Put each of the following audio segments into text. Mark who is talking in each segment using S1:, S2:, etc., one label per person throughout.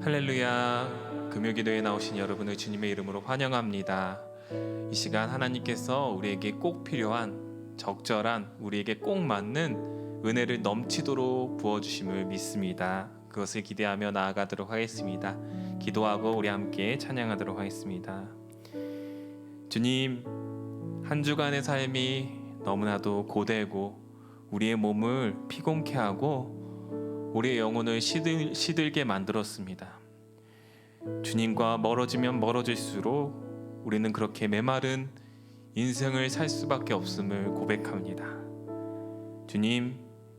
S1: 할렐루야. 금요기도에 나오신 여러분을 주님의 이름으로 환영합니다. 이 시간 하나님께서 우리에게 꼭 필요한 적절한 우리에게 꼭 맞는 은혜를 넘치도록 부어주심을 믿습니다. 그것을 기대하며 나아가도록 하겠습니다. 기도하고 우리 함께 찬양하도록 하겠습니다. 주님, 한 주간의 삶이 너무나도 고되고 우리의 몸을 피곤케 하고 우리의 영혼을 시들게 만들었습니다. 주님과 멀어지면 멀어질수록 우리는 그렇게 메마른 인생을 살 수밖에 없음을 고백합니다. 주님,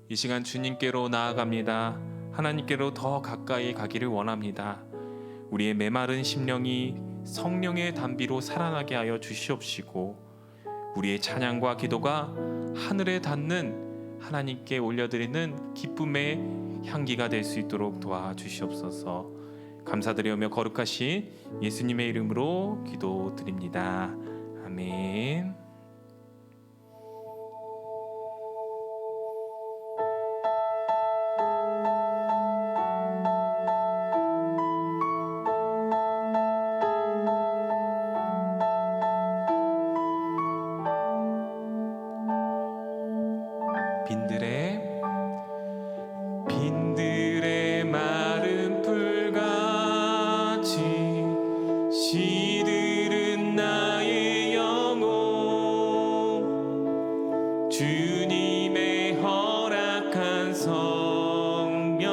S1: 이 시간 주님께로 나아갑니다. 하나님께로 더 가까이 가기를 원합니다. 우리의 메마른 심령이 성령의 단비로 살아나게 하여 주시옵시고 우리의 찬양과 기도가 하늘에 닿는 하나님께 올려드리는 기쁨의 향기가 될 수 있도록 도와주시옵소서. 감사드리며 거룩하신 예수님의 이름으로 기도드립니다. 아멘. 빈들의 마른 풀같이 시들은 나의 영혼, 주님의 허락한 성령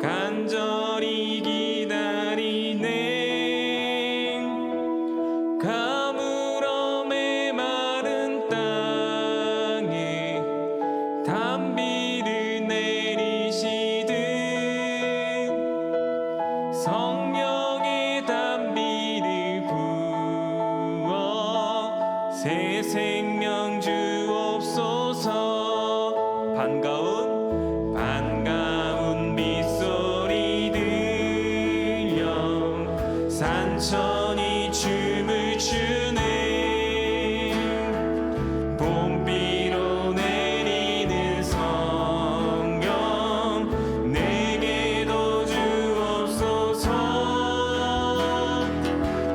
S1: 간절히 기다리네. 가물어 메마른 땅에 단비를 내리시듯 성령의 단비를 부어 새 생명 주옵소서. 반가운 빗소리 들려 산천이 춤을 추네. 봄비로 내리는 성령 내게도 주옵소서.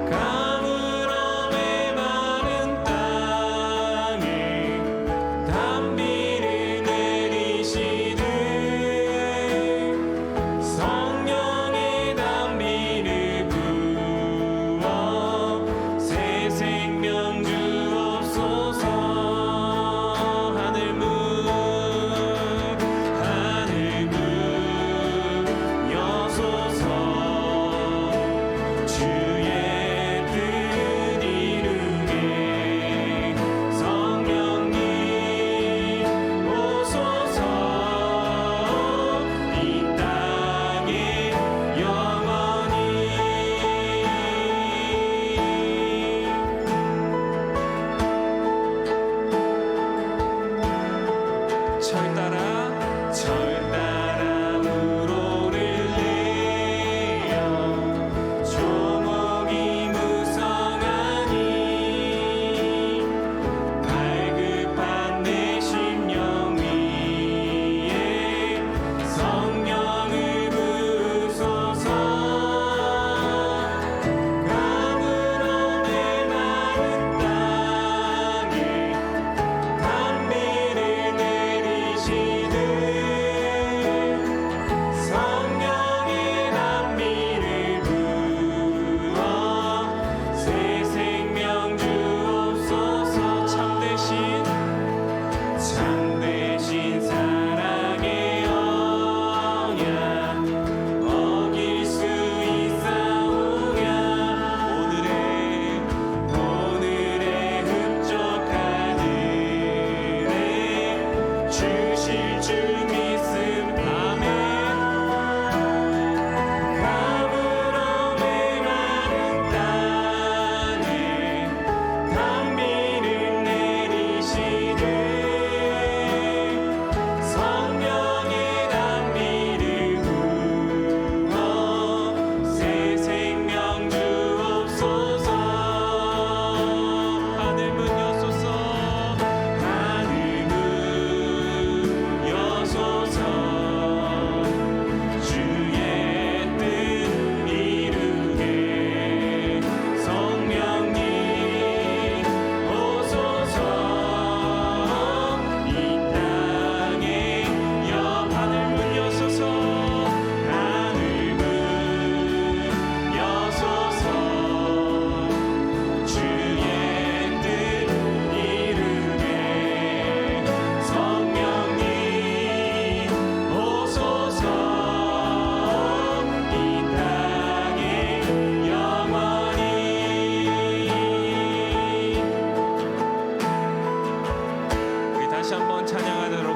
S1: 가물어 메마른 땅에 단비를 내리시듯 성령의 단비를 부어 새 생명 주옵소서. 하늘 문 여소서. 주의 뜻 이루게 성령님 오소서. 이 땅에 영원히. 철 따라 우로를 내어 조목이 무성하니 갈급한 내 심령 위에 성령을 부으소서. 가물어 메마른 땅에 단비를 내리시듯 성령의 단비를 부어 새 생명 주옵소서. 참되신 사랑의 언약 어길 수 있사오냐. 오늘의 흡족한 은혜 주실 줄 믿음. 아멘. 가물어 메마른 땅에 단비를 내리시듯 성령의 단비를 부어 새 생명 주옵소서. 하늘 문 여소서. 하늘 문 여소서.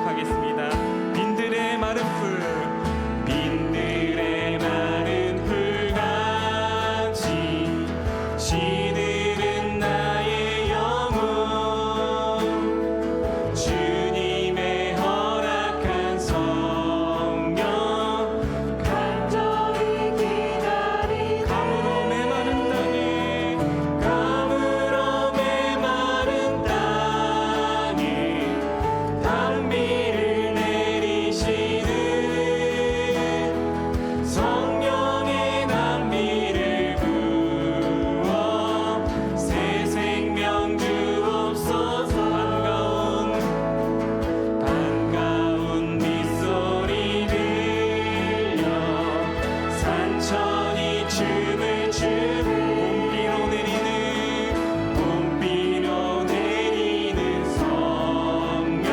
S1: 하겠습니다. 빈들의 마른 풀, 빈들의 마른 풀같이 시들은 나의 영혼, 주님의 허락한 성령 간절히 기다리네. 가물어 메마른 땅에, 가물어 메마른 땅에 단비를 내리시는 성령의 단비를 부어 새 생명 주옵소서. 반가운 빗소리 들려 산천이 춤을 추고 봄비로 내리는 성령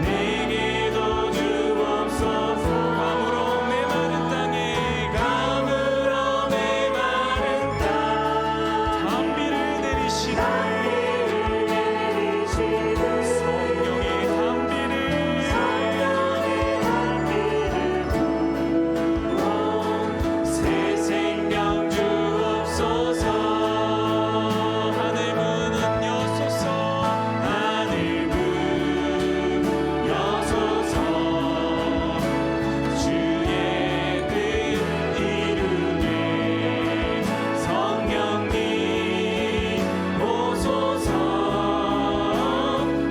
S1: 내게도 주옵소서. 가물어 메마른 땅에, 가물어 메마른 땅 단비를 내리시네. 성령의 단비를 부어 새 생명 주옵소서. 하늘 문은 여소서, 하늘 문 여소서. 주의 뜻 이루게 성령님 오소서.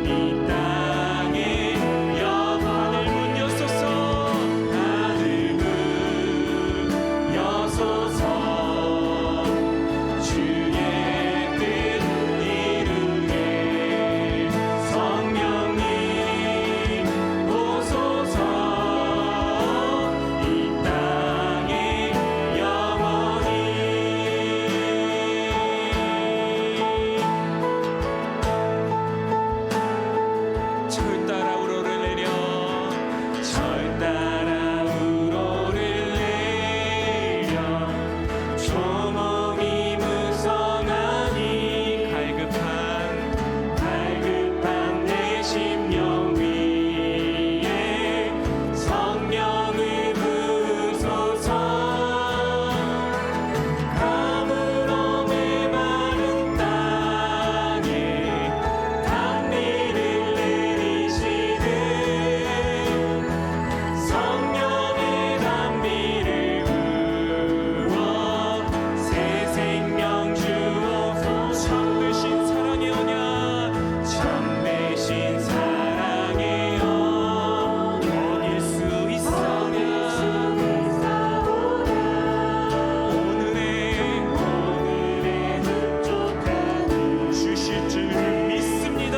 S1: 이 땅에 하늘 문 여소서, 하늘 문 여소서. 주의 뜻 이루게 성령님 오소서. 이 땅에 영원히. 철 따라 우로를 내려, 철 따라 우로를 내려 조목이 무성하니 갈급한 내 심령 위에 성령을 부소서. 가물어 메마른 땅에 단비를 내리시는 성령의 단비를 부어 새 생명 주옵소서. 참되신 사랑의 언약, 참되신 사랑의 언약 어길 수 있사오냐. 오늘의 흡족한 주실 줄 믿습니다.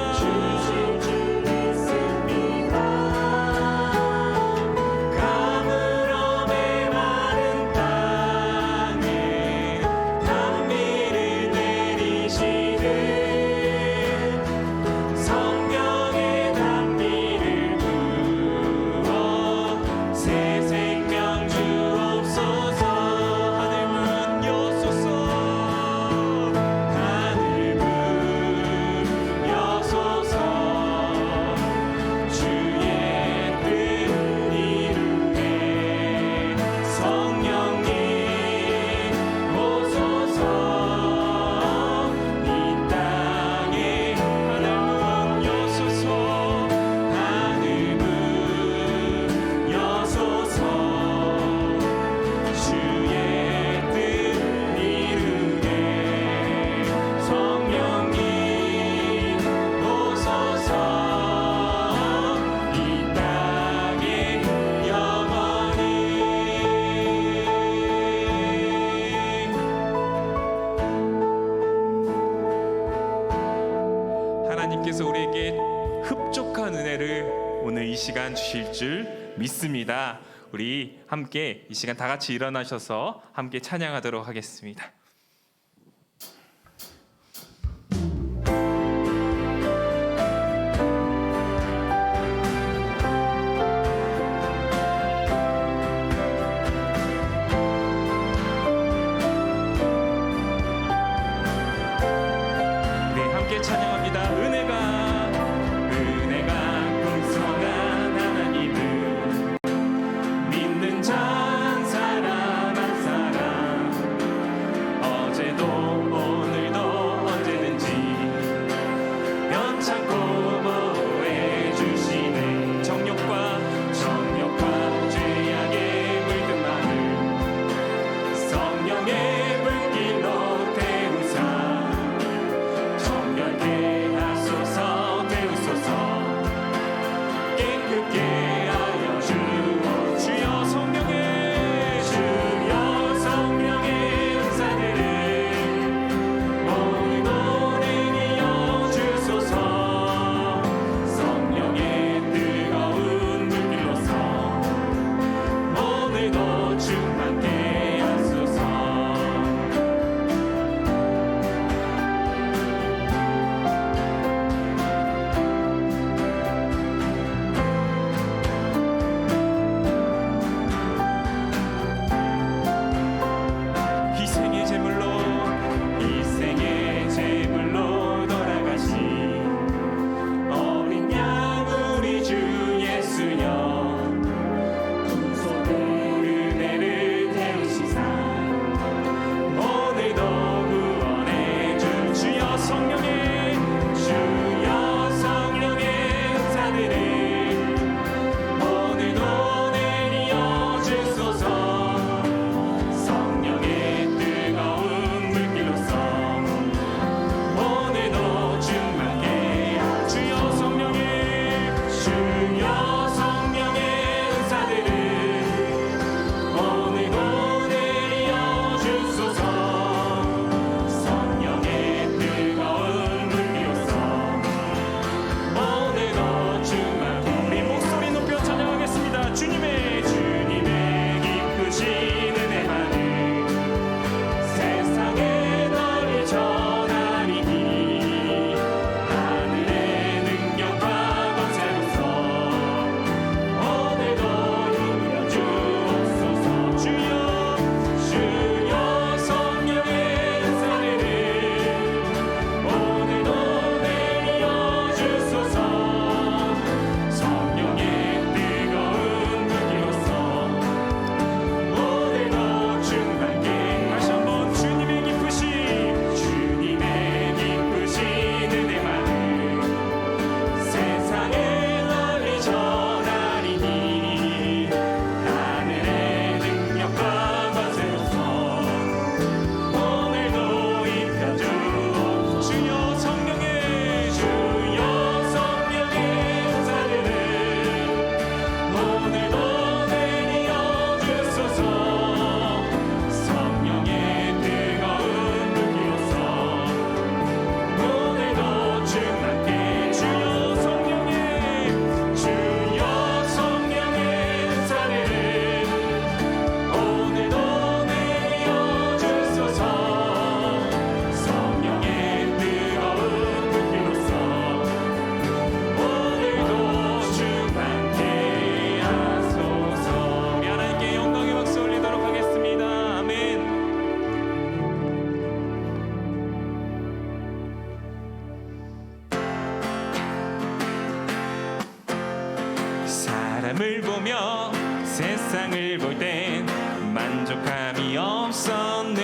S1: 가물어 메마른 땅에 단비를 내리시는 성령의 단비를 부어 새 생명 주옵소서. 하늘 문 여소서, 하늘 문 여소서. 주의 뜻 이루게 성령님 오소서. 이 땅에 하늘 문 여소서, 하늘 문 여소서. 주의 뜻 이루게 성령님 오소서. 이 땅에 영원히. 하나님께서 우리에게 흡족한 은혜를 오늘 이 시간 주실 줄 믿습니다. 우리 함께 이 시간 다 같이 일어나셔서 함께 찬양하도록 하겠습니다. 찬양합니다. 은혜가 풍성한 주여 성령의 은사들을 오늘도 내려 주소서. 성령의 뜨거운 물기로서 오늘도 주만 우리 목소리 높여 찬양하겠습니다. 주님의 기쁘신 은혜만을 세상에 널리 전하리니 하늘의 능력과 권세로서 오늘도 누려 주옵소서. 주여 성령의 은사를 오늘도 내려 주소서. 성령의 뜨거운 물기로서 오늘도 충만케 다시 한번 주님의 기쁘신 은혜만을 세상에 널리 전하리니 하늘의 능력과 권세로서 오늘도 입혀 주옵소서. 주여 성령의 은사를 오늘도 내려 주소서. 성령의 뜨거운 물기로서 오늘도 충만케 주여 성령의 은사를 오늘도 내려 주소서. 성령의 뜨거운 물기로서 오늘도 충만케 하소서. 우리 하나님께 영광의 박수 올리도록 하겠습니다. 아멘. 사람을 보며 세상을 볼 땐 만족함이 없었네.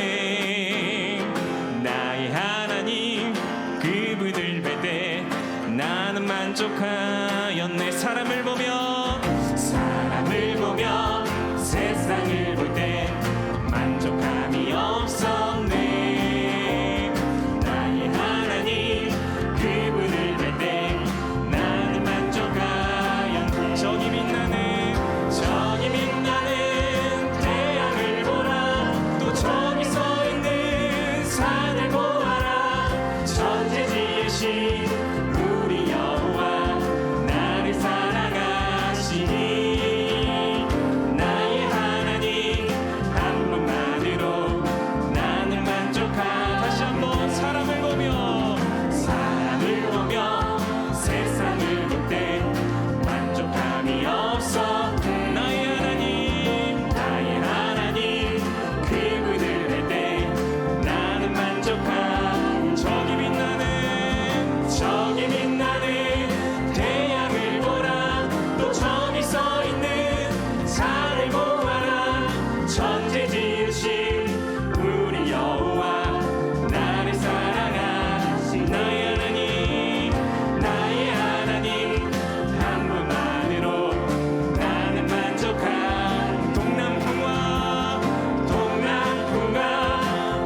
S1: 나의 하나님 그분을 뵐 때 나는 만족하였네. 사람을 보며 세상을 볼 땐 만족함이 없었네. 나의 하나님 그분을 뵐 때 나는 만족하였네. 저기 빛나는 태양을 보라. 또 저기 서 있는 산을 보아라. 천지지으신 우리 여호와 나를 사랑하시니 나의 하나님 한 분만으로 나는 만족하. 다시 한번 사람을 보며 세상을 볼 때 만족함이 없어. 나의 하나님 그분을 뵐 때 나는 만족함. 저기 빛나는 태양을 보라. 또 저기 서 있는 산을 보아라. 천지 지으신 우리 여호와 나를 사랑하신 나의 하나님 한 분만으로 나는 만족함. 동남풍아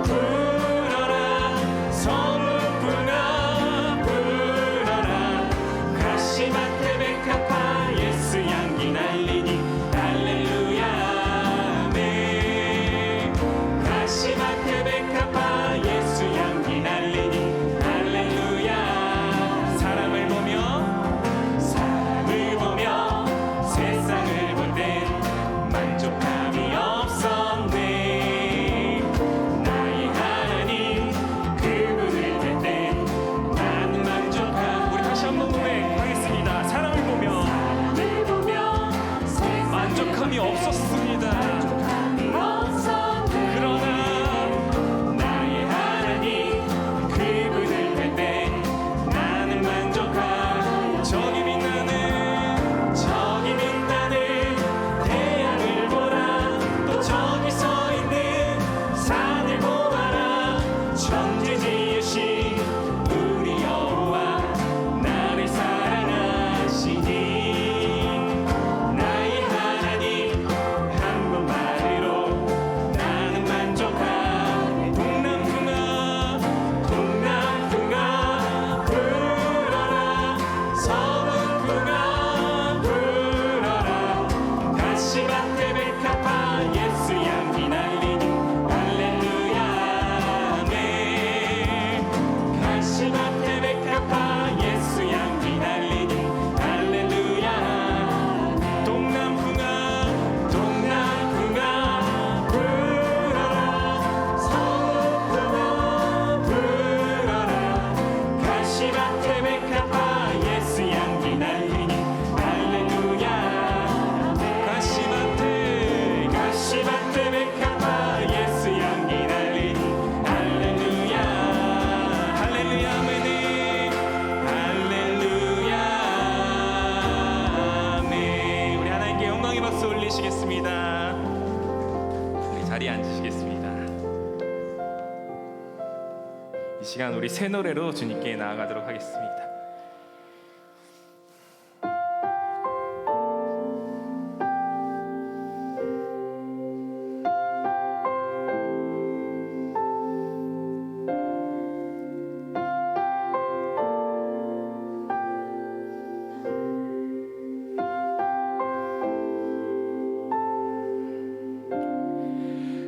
S1: 불어라. 서문풍아 불어라. 가시밭에 백합화 예수 향기 날리니 할렐루야 아멘. 가시밭에 백합화 예수 향기 날리니 할렐루야. 사람을 보며 세상을 볼 땐 만족함이 없었네. 나의 하나님 그분을 뵐 땐 나는 만족함. 우리 다시 한번 고백하겠습니다. 사람을 보며 만족함이 없었습니다. 그러나 나의 하나님 그분을 뵐 때 나는 만족함. 저기 빛나는 태양을 보라. 또 저기 서 있는 산을 보아라. 천지 지으신 우리 여호와 나를 사랑하시니 나의 하나님 시간 우리 새 노래로 주님께 나아가도록 하겠습니다.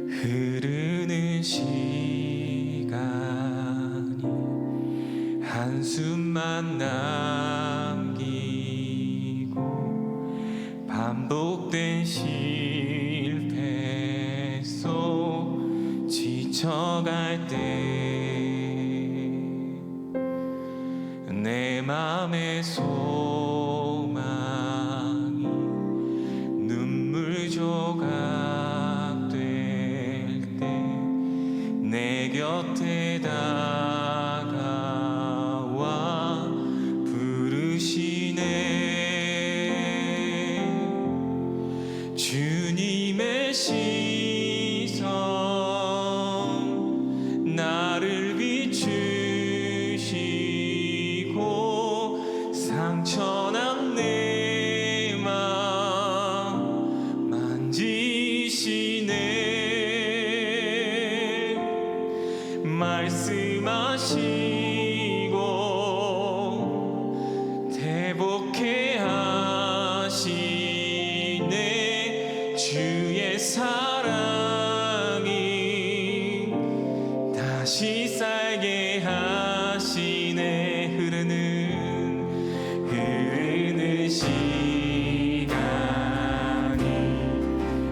S1: 흐르는 시간이 한숨만 남기고 반복된 실패 속 지쳐갈 때 내 맘의 소망이 눈물 조각 내 곁에 다가와 부르시네. 주님의 시선 나를 비추시고 상처난 내 맘 만지시네. 말씀하시고 대복해 하시네. 주의 사랑이 다시 살게 하시네. 흐르는 시간이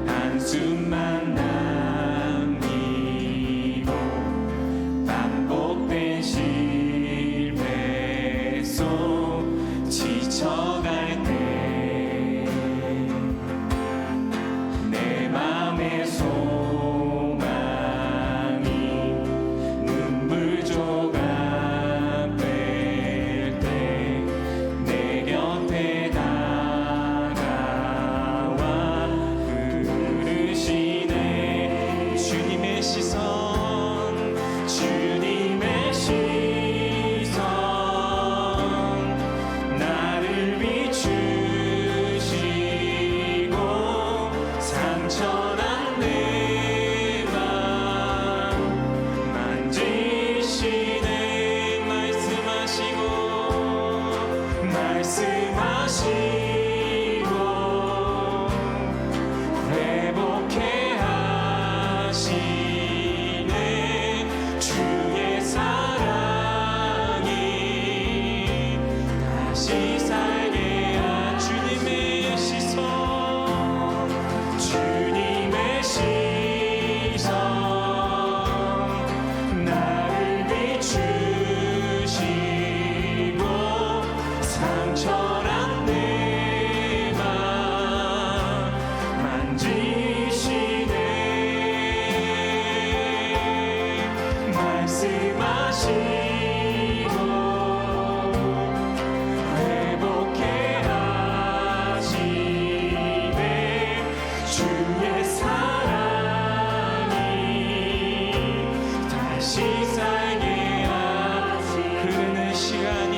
S1: 한숨만 지쳐갈 때 내 맘의 소망이 눈물 조각 될 때 내 곁에 다가와 부르시네. 주님의 시선 주님의 시선 나를 비추시고 상처난 내 맘 만지시네. 말씀하시고 회복해 하시네. 주의 사랑이 다시 살게 하. 주님의 시선 나를 비추시고 상처난 내 맘 만지시네. 말씀하시고 회복해 하시네. 주의 사랑이 다시 살게 하시. 흐르는 시간이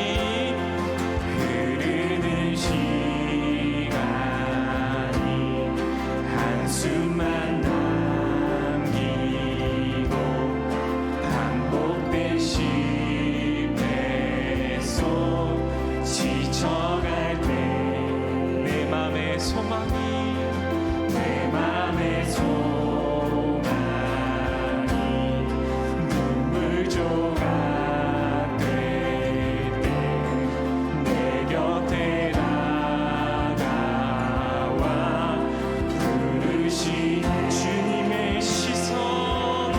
S1: 한숨만 남기고 반복된 실패 속 지쳐갈 때 내 맘의 소망이 눈물 조각 될 때 내 곁에 다가와 주님의 시선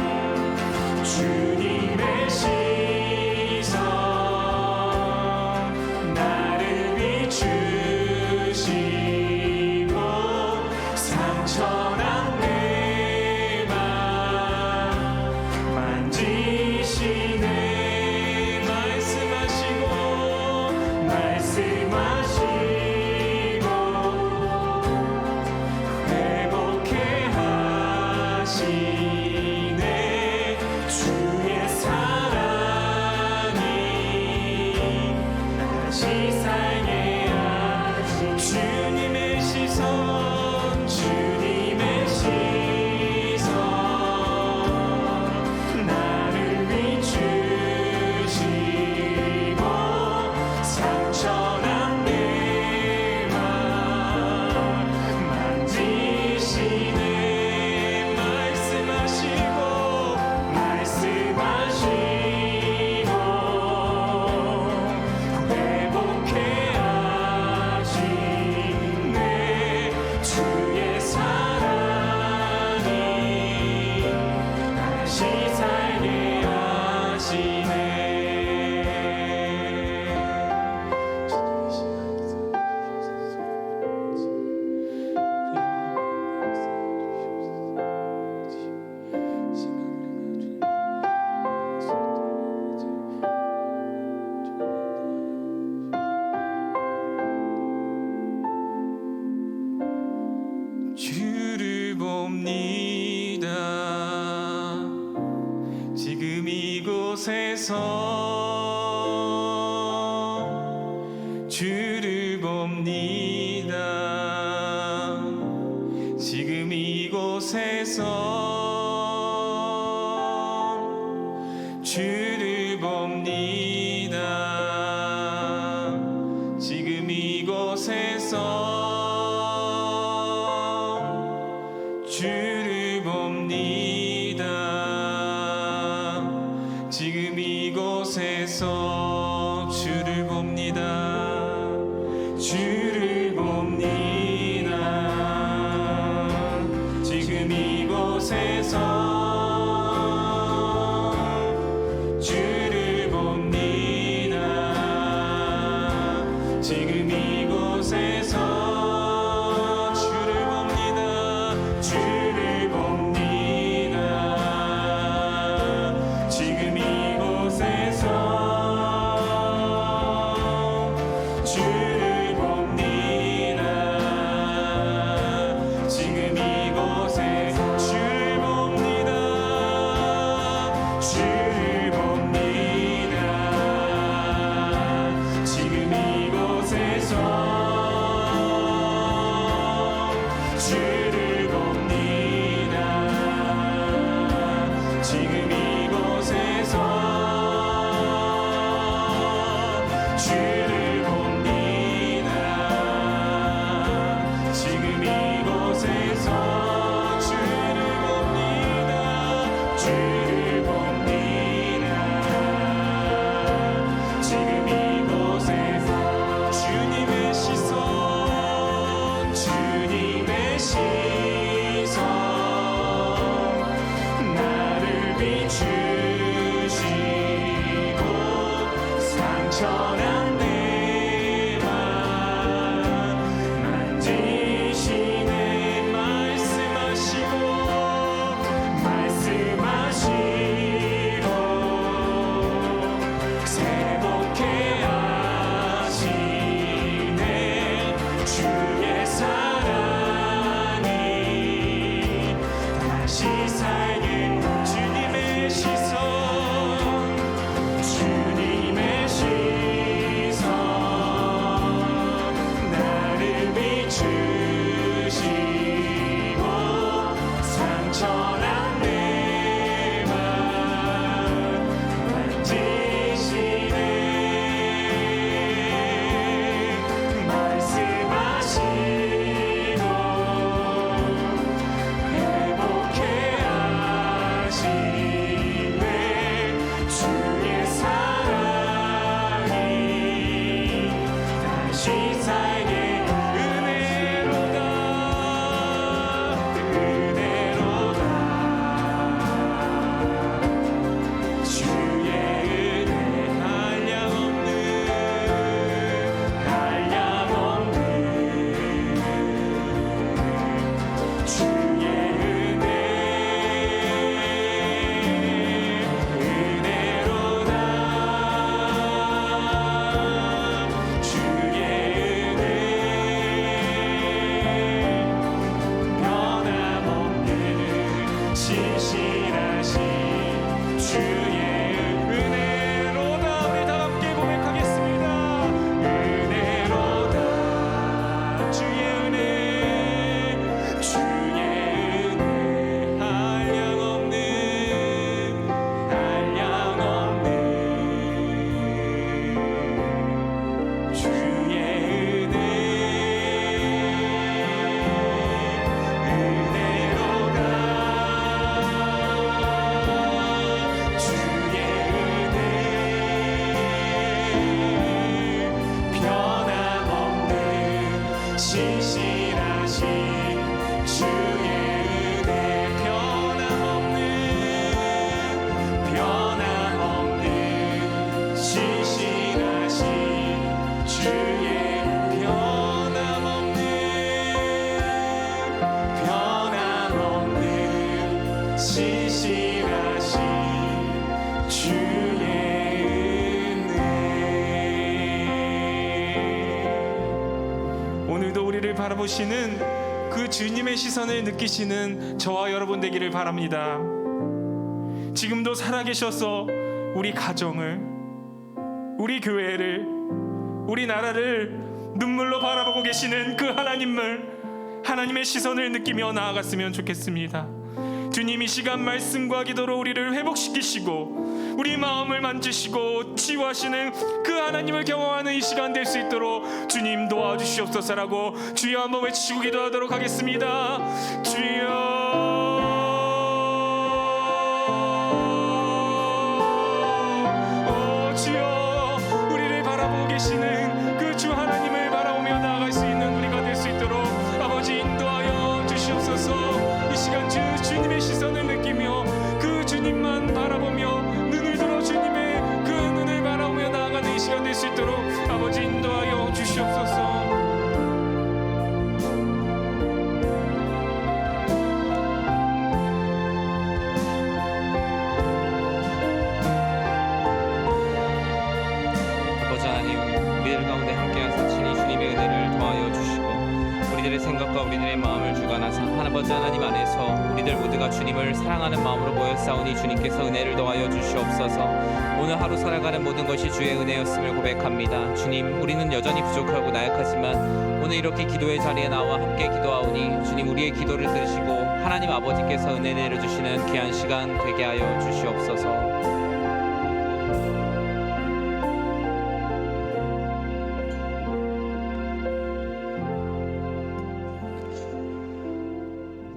S1: 나를 비추시고 상처난 내 주님의 시선 주님의 시선 나를 비추시고 상처난 내 맘 만지시네 말씀하시고 회복해 하시네 주의 사랑이 다시 살게 하시네. 주를 봅니다. 지금 이곳에서 주를 봅니다. 지금 이곳에서 주를 봅니다. 지금 이곳에서 주를 봅니다. 지금 이곳에서 주를 봅니다. 주를 봅니다. 지금 이곳에서 주를 봅니다. 지금 이곳에서 주님의 시선 주님의 시선 바라보시는 그 주님의 시선을 느끼시는 저와 여러분 되기를 바랍니다. 지금도 살아계셔서 우리 가정을, 우리 교회를, 우리 나라를 눈물로 바라보고 계시는 그 하나님의 시선을 느끼며 나아갔으면 좋겠습니다. 주님, 이 시간 말씀과 기도로 우리를 회복시키시고 우리 마음을 만지시고 치유하시는 그 하나님을 경험하는 이 시간 될 수 있도록 주님 도와주시옵소서라고 주여 한번 외치고 기도하도록 하겠습니다. 주여, 우리를 바라보고 계시는 그 주 하나님을 바라보며 나아갈 수 있는 우리가 될 수 있도록 아버지 인도하여 주시옵소서. 이 시간 주님의 시선을 느끼며 그 주님만 바라보며 눈을 들어 주님의 그 눈을 바라보며 나아가는 이 시간 될 수 있도록 아버지 인도하여 주시옵소서.
S2: 생각과 우리들의 마음을 주관하사 아버지 하나님 안에서 우리들 모두가 주님을 사랑하는 마음으로 모여 싸우니 주님께서 은혜를 더하여 주시옵소서. 오늘 하루 살아가는 모든 것이 주의 은혜였음을 고백합니다. 주님, 우리는 여전히 부족하고 나약하지만 오늘 이렇게 기도의 자리에 나와 함께 기도하오니 주님, 우리의 기도를 들으시고 하나님 아버지께서 은혜 내려주시는 귀한 시간 되게 하여 주시옵소서.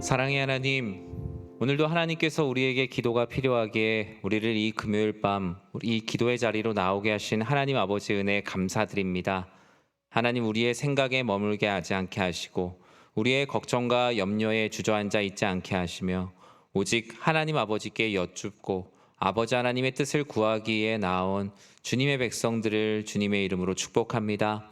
S2: 사랑의 하나님, 오늘도 하나님께서 우리에게 기도가 필요하기에 우리를 이 금요일 밤 이 기도의 자리로 나오게 하신 하나님 아버지 은혜 감사드립니다. 하나님, 우리의 생각에 머물게 하지 않게 하시고 우리의 걱정과 염려에 주저앉아 있지 않게 하시며 오직 하나님 아버지께 여쭙고 아버지 하나님의 뜻을 구하기에 나온 주님의 백성들을 주님의 이름으로 축복합니다.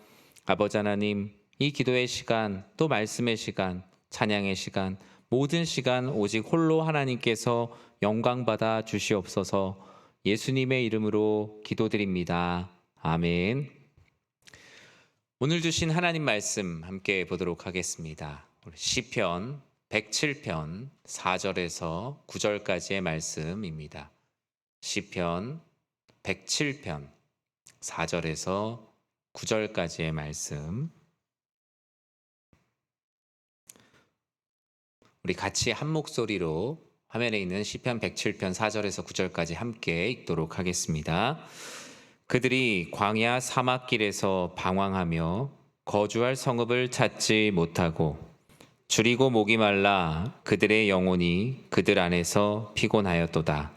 S2: 아버지 하나님, 이 기도의 시간, 또 말씀의 시간, 찬양의 시간, 모든 시간 오직 홀로 하나님께서 영광받아 주시옵소서. 예수님의 이름으로 기도드립니다. 아멘. 오늘 주신 하나님 말씀 함께 보도록 하겠습니다. 시편 107편 4절에서 9절까지의 말씀입니다. 시편 107편 4절에서 9절까지의 말씀, 우리 같이 한 목소리로 화면에 있는 시편 107편 4절에서 9절까지 함께 읽도록 하겠습니다. 그들이 광야 사막길에서 방황하며 거주할 성읍을 찾지 못하고 줄이고 목이 말라 그들의 영혼이 그들 안에서 피곤하였도다.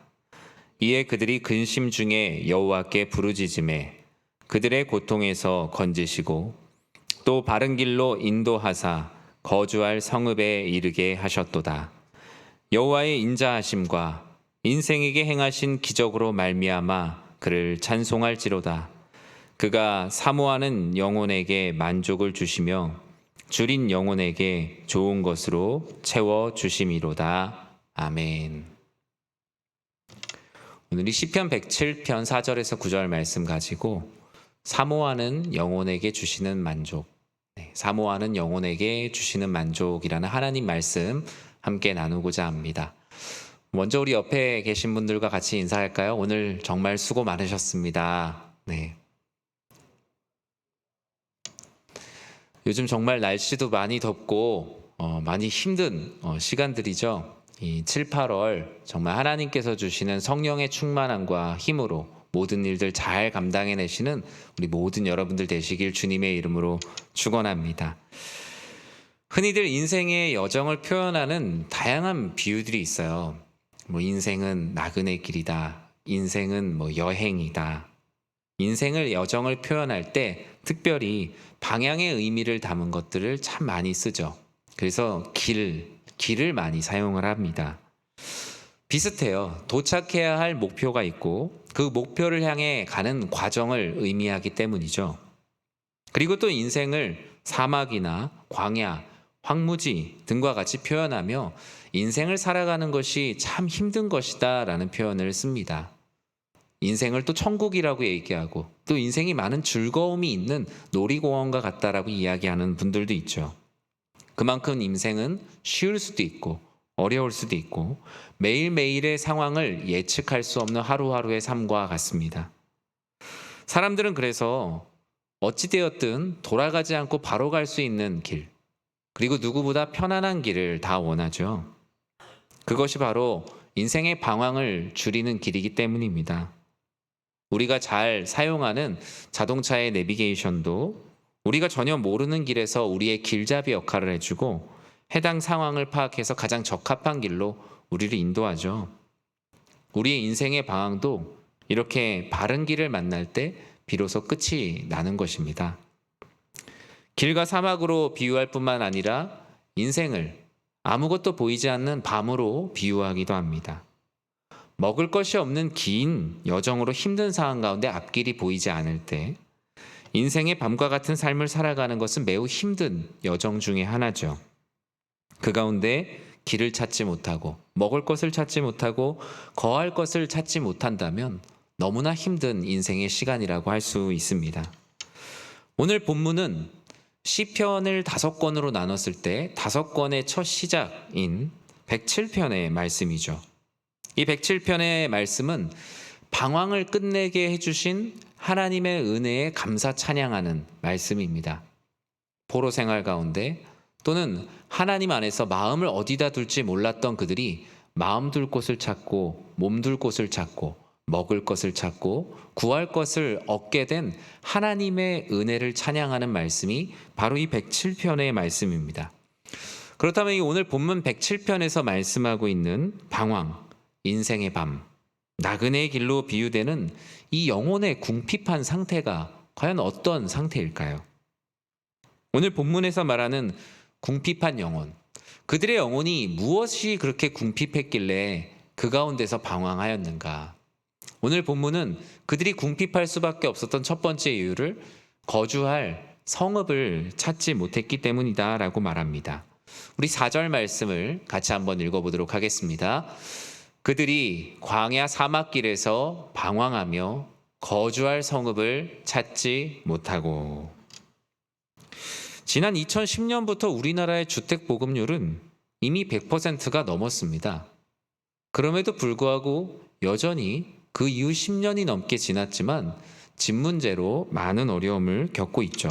S2: 이에 그들이 근심 중에 여호와께 부르짖음에 그들의 고통에서 건지시고 또 바른 길로 인도하사 거주할 성읍에 이르게 하셨도다. 여호와의 인자하심과 인생에게 행하신 기적으로 말미암아 그를 찬송할지로다. 그가 사모하는 영혼에게 만족을 주시며 줄인 영혼에게 좋은 것으로 채워 주심이로다. 아멘. 오늘 이 시편 107편 4절에서 9절 말씀 가지고 사모하는 영혼에게 주시는 만족, 사모하는 영혼에게 주시는 만족이라는 하나님 말씀 함께 나누고자 합니다. 먼저 우리 옆에 계신 분들과 같이 인사할까요? 오늘 정말 수고 많으셨습니다. 네. 요즘 정말 날씨도 많이 덥고 많이 힘든 시간들이죠. 이 7, 8월 정말 하나님께서 주시는 성령의 충만함과 힘으로 모든 일들 잘 감당해내시는 우리 모든 여러분들 되시길 주님의 이름으로 축원합니다. 흔히들 인생의 여정을 표현하는 다양한 비유들이 있어요. 인생은 나그네 길이다. 인생은 여행이다. 인생을 여정을 표현할 때 특별히 방향의 의미를 담은 것들을 참 많이 쓰죠. 그래서 길을 많이 사용을 합니다. 비슷해요. 도착해야 할 목표가 있고 그 목표를 향해 가는 과정을 의미하기 때문이죠. 그리고 또 인생을 사막이나 광야, 황무지 등과 같이 표현하며 인생을 살아가는 것이 참 힘든 것이다 라는 표현을 씁니다. 인생을 또 천국이라고 얘기하고 또 인생이 많은 즐거움이 있는 놀이공원과 같다라고 이야기하는 분들도 있죠. 그만큼 인생은 쉬울 수도 있고 어려울 수도 있고 매일매일의 상황을 예측할 수 없는 하루하루의 삶과 같습니다. 사람들은 그래서 어찌되었든 돌아가지 않고 바로 갈 수 있는 길, 그리고 누구보다 편안한 길을 다 원하죠. 그것이 바로 인생의 방황을 줄이는 길이기 때문입니다. 우리가 잘 사용하는 자동차의 내비게이션도 우리가 전혀 모르는 길에서 우리의 길잡이 역할을 해주고 해당 상황을 파악해서 가장 적합한 길로 우리를 인도하죠. 우리의 인생의 방황도 이렇게 바른 길을 만날 때 비로소 끝이 나는 것입니다. 길과 사막으로 비유할 뿐만 아니라 인생을 아무것도 보이지 않는 밤으로 비유하기도 합니다. 먹을 것이 없는 긴 여정으로 힘든 상황 가운데 앞길이 보이지 않을 때 인생의 밤과 같은 삶을 살아가는 것은 매우 힘든 여정 중에 하나죠. 그 가운데 길을 찾지 못하고 먹을 것을 찾지 못하고 거할 것을 찾지 못한다면 너무나 힘든 인생의 시간이라고 할 수 있습니다. 오늘 본문은 시편을 5권으로 나눴을 때 5권의 첫 시작인 107편의 말씀이죠. 이 107편의 말씀은 방황을 끝내게 해주신 하나님의 은혜에 감사 찬양하는 말씀입니다. 포로 생활 가운데 또는 하나님 안에서 마음을 어디다 둘지 몰랐던 그들이 마음 둘 곳을 찾고 몸 둘 곳을 찾고 먹을 것을 찾고 구할 것을 얻게 된 하나님의 은혜를 찬양하는 말씀이 바로 이 107편의 말씀입니다. 그렇다면 이 오늘 본문 107편에서 말씀하고 있는 방황, 인생의 밤, 나그네의 길로 비유되는 이 영혼의 궁핍한 상태가 과연 어떤 상태일까요? 오늘 본문에서 말하는 궁핍한 영혼, 그들의 영혼이 무엇이 그렇게 궁핍했길래 그 가운데서 방황하였는가? 오늘 본문은 그들이 궁핍할 수밖에 없었던 첫 번째 이유를 거주할 성읍을 찾지 못했기 때문이다 라고 말합니다. 우리 4절 말씀을 같이 한번 읽어보도록 하겠습니다. 그들이 광야 사막길에서 방황하며 거주할 성읍을 찾지 못하고. 지난 2010년부터 우리나라의 주택 보급률은 이미 100%가 넘었습니다. 그럼에도 불구하고 여전히 그 이후 10년이 넘게 지났지만 집 문제로 많은 어려움을 겪고 있죠.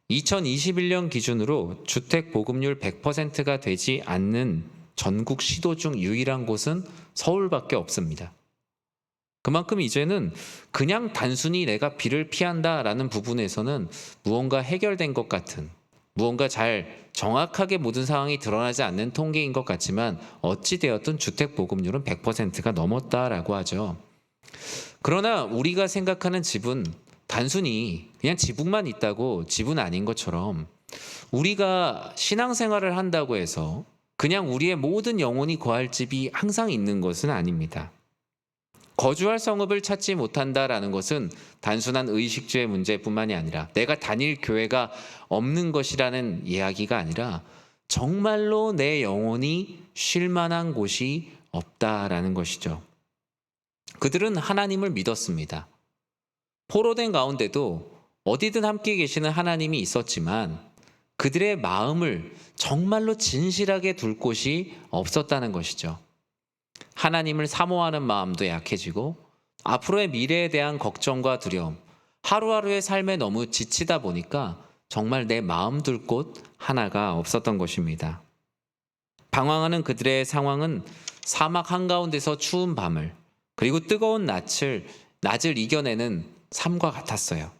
S2: 2021년 기준으로 주택 보급률 100%가 되지 않는 전국 시도 중 유일한 곳은 서울밖에 없습니다. 그만큼 이제는 그냥 단순히 내가 비를 피한다라는 부분에서는 무언가 해결된 것 같은, 무언가 잘 정확하게 모든 상황이 드러나지 않는 통계인 것 같지만 어찌되었든 주택 보급률은 100%가 넘었다라고 하죠. 그러나 우리가 생각하는 집은 단순히 그냥 지붕만 있다고 집은 아닌 것처럼 우리가 신앙생활을 한다고 해서 그냥 우리의 모든 영혼이 거할 집이 항상 있는 것은 아닙니다. 거주할 성읍을 찾지 못한다라는 것은 단순한 의식주의 문제뿐만이 아니라 내가 다닐 교회가 없는 것이라는 이야기가 아니라 정말로 내 영혼이 쉴 만한 곳이 없다라는 것이죠. 그들은 하나님을 믿었습니다. 포로된 가운데도 어디든 함께 계시는 하나님이 있었지만 그들의 마음을 정말로 진실하게 둘 곳이 없었다는 것이죠. 하나님을 사모하는 마음도 약해지고 앞으로의 미래에 대한 걱정과 두려움, 하루하루의 삶에 너무 지치다 보니까 정말 내 마음 둘 곳 하나가 없었던 것입니다. 방황하는 그들의 상황은 사막 한가운데서 추운 밤을 그리고 뜨거운 낮을 이겨내는 삶과 같았어요.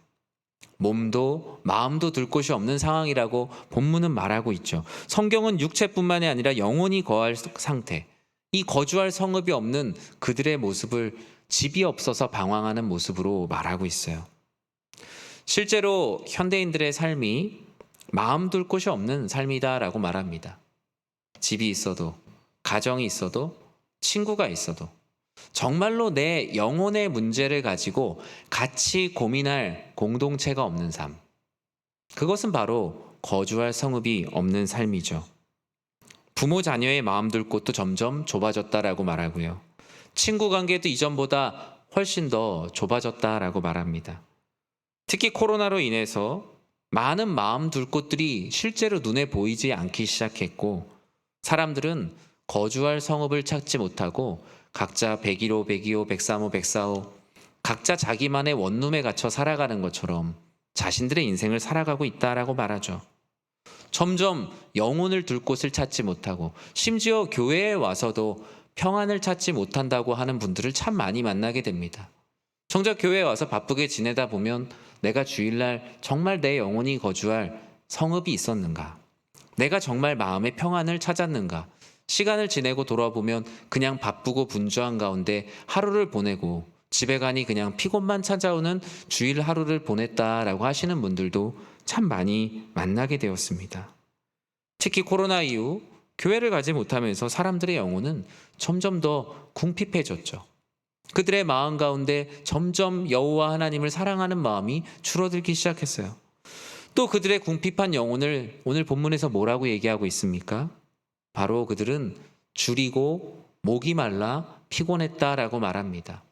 S2: 몸도 마음도 둘 곳이 없는 상황이라고 본문은 말하고 있죠. 성경은 육체뿐만이 아니라 영혼이 거할 상태, 이 거주할 성읍이 없는 그들의 모습을 집이 없어서 방황하는 모습으로 말하고 있어요. 실제로 현대인들의 삶이 마음 둘 곳이 없는 삶이다라고 말합니다. 집이 있어도, 가정이 있어도, 친구가 있어도 정말로 내 영혼의 문제를 가지고 같이 고민할 공동체가 없는 삶. 그것은 바로 거주할 성읍이 없는 삶이죠. 부모 자녀의 마음 둘 곳도 점점 좁아졌다라고 말하고요. 친구 관계도 이전보다 훨씬 더 좁아졌다라고 말합니다. 특히 코로나로 인해서 많은 마음 둘 곳들이 실제로 눈에 보이지 않기 시작했고 사람들은 거주할 성읍을 찾지 못하고 각자 101호, 102호, 103호, 104호 각자 자기만의 원룸에 갇혀 살아가는 것처럼 자신들의 인생을 살아가고 있다라고 말하죠. 점점 영혼을 둘 곳을 찾지 못하고 심지어 교회에 와서도 평안을 찾지 못한다고 하는 분들을 참 많이 만나게 됩니다. 정작 교회에 와서 바쁘게 지내다 보면 내가 주일날 정말 내 영혼이 거주할 성읍이 있었는가? 내가 정말 마음의 평안을 찾았는가? 시간을 지내고 돌아보면 그냥 바쁘고 분주한 가운데 하루를 보내고 집에 가니 그냥 피곤만 찾아오는 주일 하루를 보냈다라고 하시는 분들도 참 많이 만나게 되었습니다. 특히 코로나 이후 교회를 가지 못하면서 사람들의 영혼은 점점 더 궁핍해졌죠. 그들의 마음 가운데 점점 여호와 하나님을 사랑하는 마음이 줄어들기 시작했어요. 또 그들의 궁핍한 영혼을 오늘 본문에서 뭐라고 얘기하고 있습니까? 바로 그들은 줄이고 목이 말라 피곤했다라고 말합니다.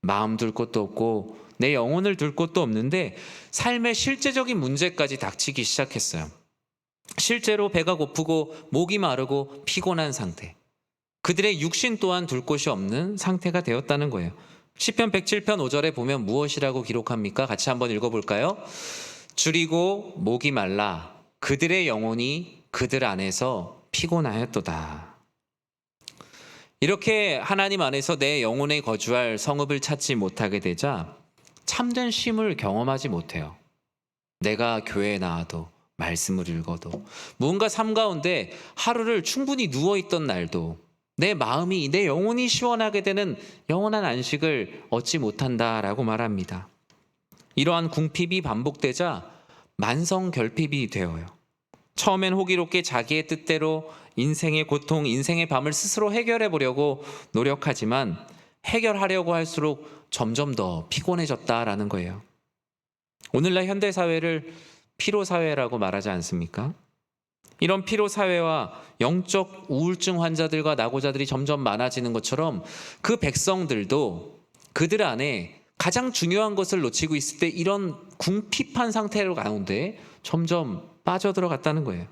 S2: 마음 둘 곳도 없고 내 영혼을 둘 곳도 없는데 삶의 실제적인 문제까지 닥치기 시작했어요. 실제로 배가 고프고 목이 마르고 피곤한 상태. 그들의 육신 또한 둘 곳이 없는 상태가 되었다는 거예요. 시편 107편 5절에 보면 무엇이라고 기록합니까? 같이 한번 읽어볼까요? 줄이고 목이 말라 그들의 영혼이 그들 안에서 피곤하였도다. 이렇게 하나님 안에서 내 영혼에 거주할 성읍을 찾지 못하게 되자 참된 쉼을 경험하지 못해요. 내가 교회에 나와도 말씀을 읽어도 무언가 삶 가운데 하루를 충분히 누워있던 날도 내 마음이 내 영혼이 시원하게 되는 영원한 안식을 얻지 못한다라고 말합니다. 이러한 궁핍이 반복되자 만성결핍이 되어요. 처음엔 호기롭게 자기의 뜻대로 인생의 고통, 인생의 밤을 스스로 해결해 보려고 노력하지만 해결하려고 할수록 점점 더 피곤해졌다라는 거예요. 오늘날 현대사회를 피로사회라고 말하지 않습니까? 이런 피로사회와 영적 우울증 환자들과 낙오자들이 점점 많아지는 것처럼 그 백성들도 그들 안에 가장 중요한 것을 놓치고 있을 때 이런 궁핍한 상태로 가운데 점점 빠져들어갔다는 거예요.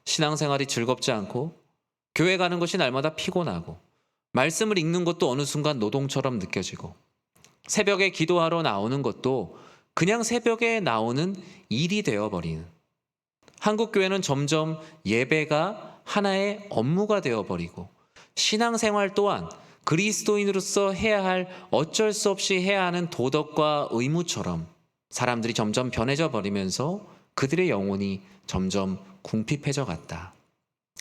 S2: 신앙생활이 즐겁지 않고 교회 가는 것이 날마다 피곤하고 말씀을 읽는 것도 어느 순간 노동처럼 느껴지고 새벽에 기도하러 나오는 것도 그냥 새벽에 나오는 일이 되어버리는 한국교회는 점점 예배가 하나의 업무가 되어버리고 신앙생활 또한 그리스도인으로서 해야 할 어쩔 수 없이 해야 하는 도덕과 의무처럼 사람들이 점점 변해져 버리면서 그들의 영혼이 점점 궁핍해져 갔다.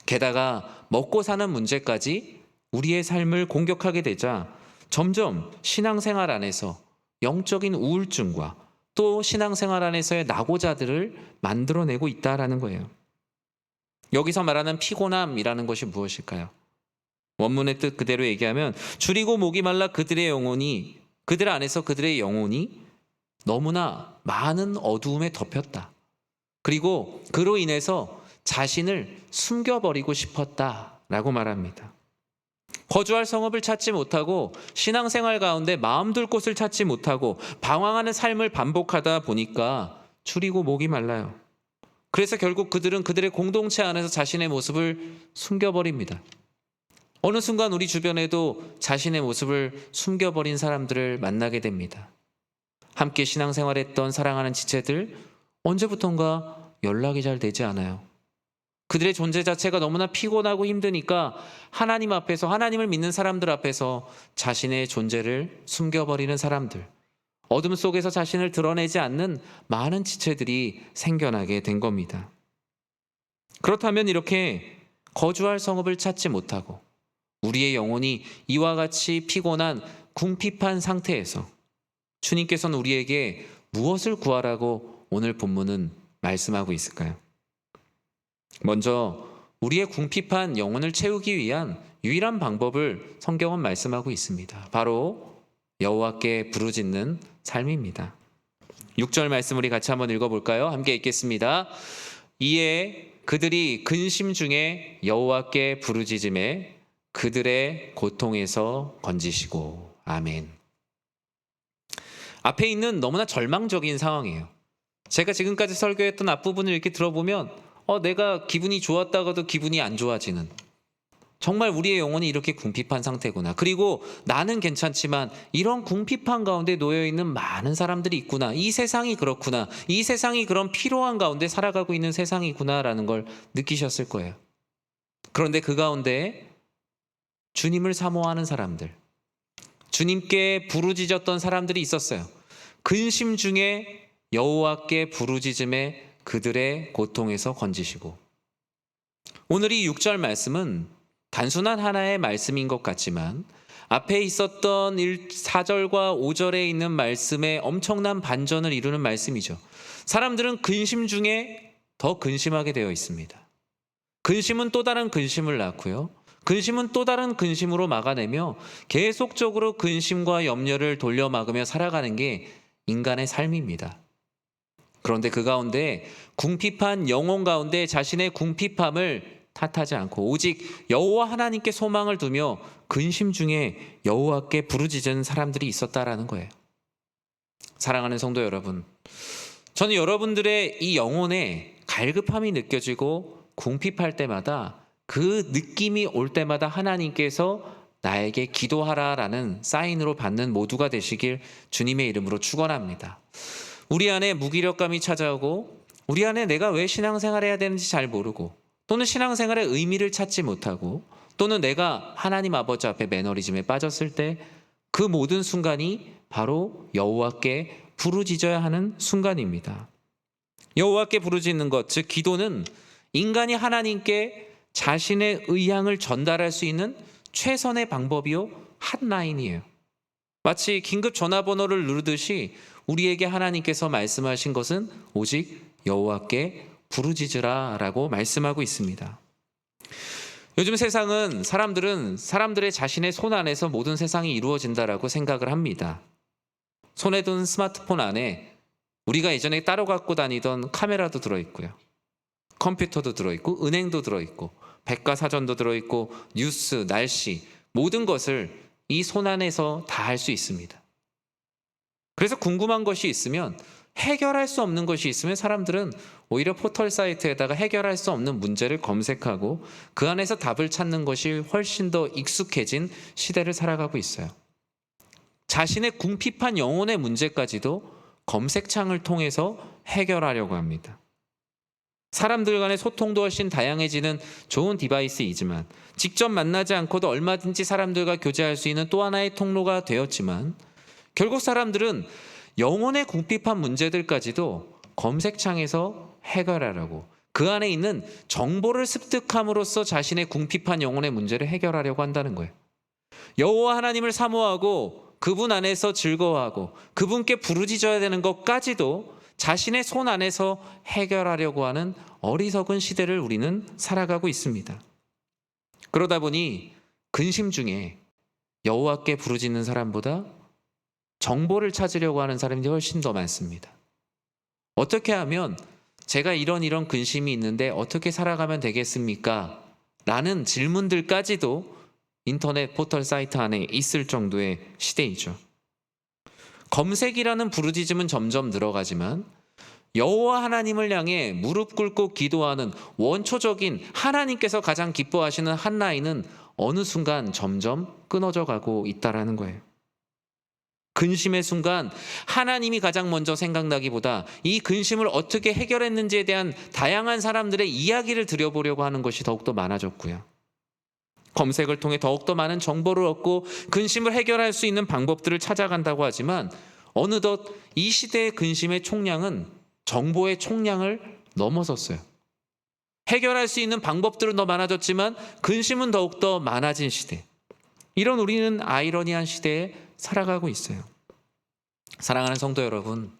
S2: 게다가 먹고 사는 문제까지 우리의 삶을 공격하게 되자 점점 신앙생활 안에서 영적인 우울증과 또 신앙생활 안에서의 낙오자들을 만들어내고 있다라는 거예요. 여기서 말하는 피곤함이라는 것이 무엇일까요? 원문의 뜻 그대로 얘기하면 줄이고 목이 말라 그들의 영혼이 그들 안에서 그들의 영혼이 너무나 많은 어두움에 덮였다. 그리고 그로 인해서 자신을 숨겨버리고 싶었다라고 말합니다. 거주할 성읍을 찾지 못하고 신앙생활 가운데 마음 둘 곳을 찾지 못하고 방황하는 삶을 반복하다 보니까 줄이고 목이 말라요. 그래서 결국 그들은 그들의 공동체 안에서 자신의 모습을 숨겨버립니다. 어느 순간 우리 주변에도 자신의 모습을 숨겨버린 사람들을 만나게 됩니다. 함께 신앙생활했던 사랑하는 지체들 언제부턴가 연락이 잘 되지 않아요. 그들의 존재 자체가 너무나 피곤하고 힘드니까 하나님 앞에서 하나님을 믿는 사람들 앞에서 자신의 존재를 숨겨버리는 사람들, 어둠 속에서 자신을 드러내지 않는 많은 지체들이 생겨나게 된 겁니다. 그렇다면 이렇게 거주할 성읍을 찾지 못하고 우리의 영혼이 이와 같이 피곤한 궁핍한 상태에서 주님께서는 우리에게 무엇을 구하라고 오늘 본문은 말씀하고 있을까요? 먼저 우리의 궁핍한 영혼을 채우기 위한 유일한 방법을 성경은 말씀하고 있습니다. 바로 여호와께 부르짖는 삶입니다. 6절 말씀 우리 같이 한번 읽어볼까요? 함께 읽겠습니다. 이에 그들이 근심 중에 여호와께 부르짖음에 그들의 고통에서 건지시고. 아멘. 앞에 있는 너무나 절망적인 상황이에요. 제가 지금까지 설교했던 앞부분을 이렇게 들어보면 내가 기분이 좋았다가도 기분이 안 좋아지는, 정말 우리의 영혼이 이렇게 궁핍한 상태구나. 그리고 나는 괜찮지만 이런 궁핍한 가운데 놓여있는 많은 사람들이 있구나. 이 세상이 그렇구나. 이 세상이 그런 피로한 가운데 살아가고 있는 세상이구나라는 걸 느끼셨을 거예요. 그런데 그 가운데 주님을 사모하는 사람들, 주님께 부르짖었던 사람들이 있었어요. 근심 중에 여호와께 부르짖음에 그들의 고통에서 건지시고. 오늘 이 6절 말씀은 단순한 하나의 말씀인 것 같지만 앞에 있었던 4절과 5절에 있는 말씀에 엄청난 반전을 이루는 말씀이죠. 사람들은 근심 중에 더 근심하게 되어 있습니다. 근심은 또 다른 근심을 낳고요. 근심은 또 다른 근심으로 막아내며 계속적으로 근심과 염려를 돌려막으며 살아가는 게 인간의 삶입니다. 그런데 그 가운데 궁핍한 영혼 가운데 자신의 궁핍함을 탓하지 않고 오직 여호와 하나님께 소망을 두며 근심 중에 여호와께 부르짖은 사람들이 있었다라는 거예요. 사랑하는 성도 여러분, 저는 여러분들의 이 영혼에 갈급함이 느껴지고 궁핍할 때마다 그 느낌이 올 때마다 하나님께서 나에게 기도하라라는 사인으로 받는 모두가 되시길 주님의 이름으로 축원합니다. 우리 안에 무기력감이 찾아오고 우리 안에 내가 왜 신앙생활을 해야 되는지 잘 모르고 또는 신앙생활의 의미를 찾지 못하고 또는 내가 하나님 아버지 앞에 매너리즘에 빠졌을 때 그 모든 순간이 바로 여호와께 부르짖어야 하는 순간입니다. 여호와께 부르짖는 것, 즉 기도는 인간이 하나님께 자신의 의향을 전달할 수 있는 최선의 방법이요 핫라인이에요. 마치 긴급 전화번호를 누르듯이 우리에게 하나님께서 말씀하신 것은 오직 여호와께 부르짖으라라고 말씀하고 있습니다. 요즘 세상은 사람들의 자신의 손 안에서 모든 세상이 이루어진다라고 생각을 합니다. 손에 든 스마트폰 안에 우리가 예전에 따로 갖고 다니던 카메라도 들어있고요. 컴퓨터도 들어있고 은행도 들어있고 백과사전도 들어있고 뉴스, 날씨 모든 것을 이 손 안에서 다 할 수 있습니다. 그래서 궁금한 것이 있으면 해결할 수 없는 것이 있으면 사람들은 오히려 포털 사이트에다가 해결할 수 없는 문제를 검색하고 그 안에서 답을 찾는 것이 훨씬 더 익숙해진 시대를 살아가고 있어요. 자신의 궁핍한 영혼의 문제까지도 검색창을 통해서 해결하려고 합니다. 사람들 간의 소통도 훨씬 다양해지는 좋은 디바이스이지만 직접 만나지 않고도 얼마든지 사람들과 교제할 수 있는 또 하나의 통로가 되었지만 결국 사람들은 영혼의 궁핍한 문제들까지도 검색창에서 해결하려고 그 안에 있는 정보를 습득함으로써 자신의 궁핍한 영혼의 문제를 해결하려고 한다는 거예요. 여호와 하나님을 사모하고 그분 안에서 즐거워하고 그분께 부르짖어야 되는 것까지도 자신의 손 안에서 해결하려고 하는 어리석은 시대를 우리는 살아가고 있습니다. 그러다 보니 근심 중에 여호와께 부르짖는 사람보다 정보를 찾으려고 하는 사람이 훨씬 더 많습니다. 어떻게 하면 제가 이런 근심이 있는데 어떻게 살아가면 되겠습니까? 라는 질문들까지도 인터넷 포털 사이트 안에 있을 정도의 시대이죠. 검색이라는 부르짖음은 점점 늘어가지만 여호와 하나님을 향해 무릎 꿇고 기도하는 원초적인 하나님께서 가장 기뻐하시는 한 라인은 어느 순간 점점 끊어져 가고 있다라는 거예요. 근심의 순간 하나님이 가장 먼저 생각나기보다 이 근심을 어떻게 해결했는지에 대한 다양한 사람들의 이야기를 들여보려고 하는 것이 더욱더 많아졌고요. 검색을 통해 더욱더 많은 정보를 얻고 근심을 해결할 수 있는 방법들을 찾아간다고 하지만 어느덧 이 시대의 근심의 총량은 정보의 총량을 넘어섰어요. 해결할 수 있는 방법들은 더 많아졌지만 근심은 더욱더 많아진 시대. 이런 우리는 아이러니한 시대에 살아가고 있어요. 사랑하는 성도 여러분,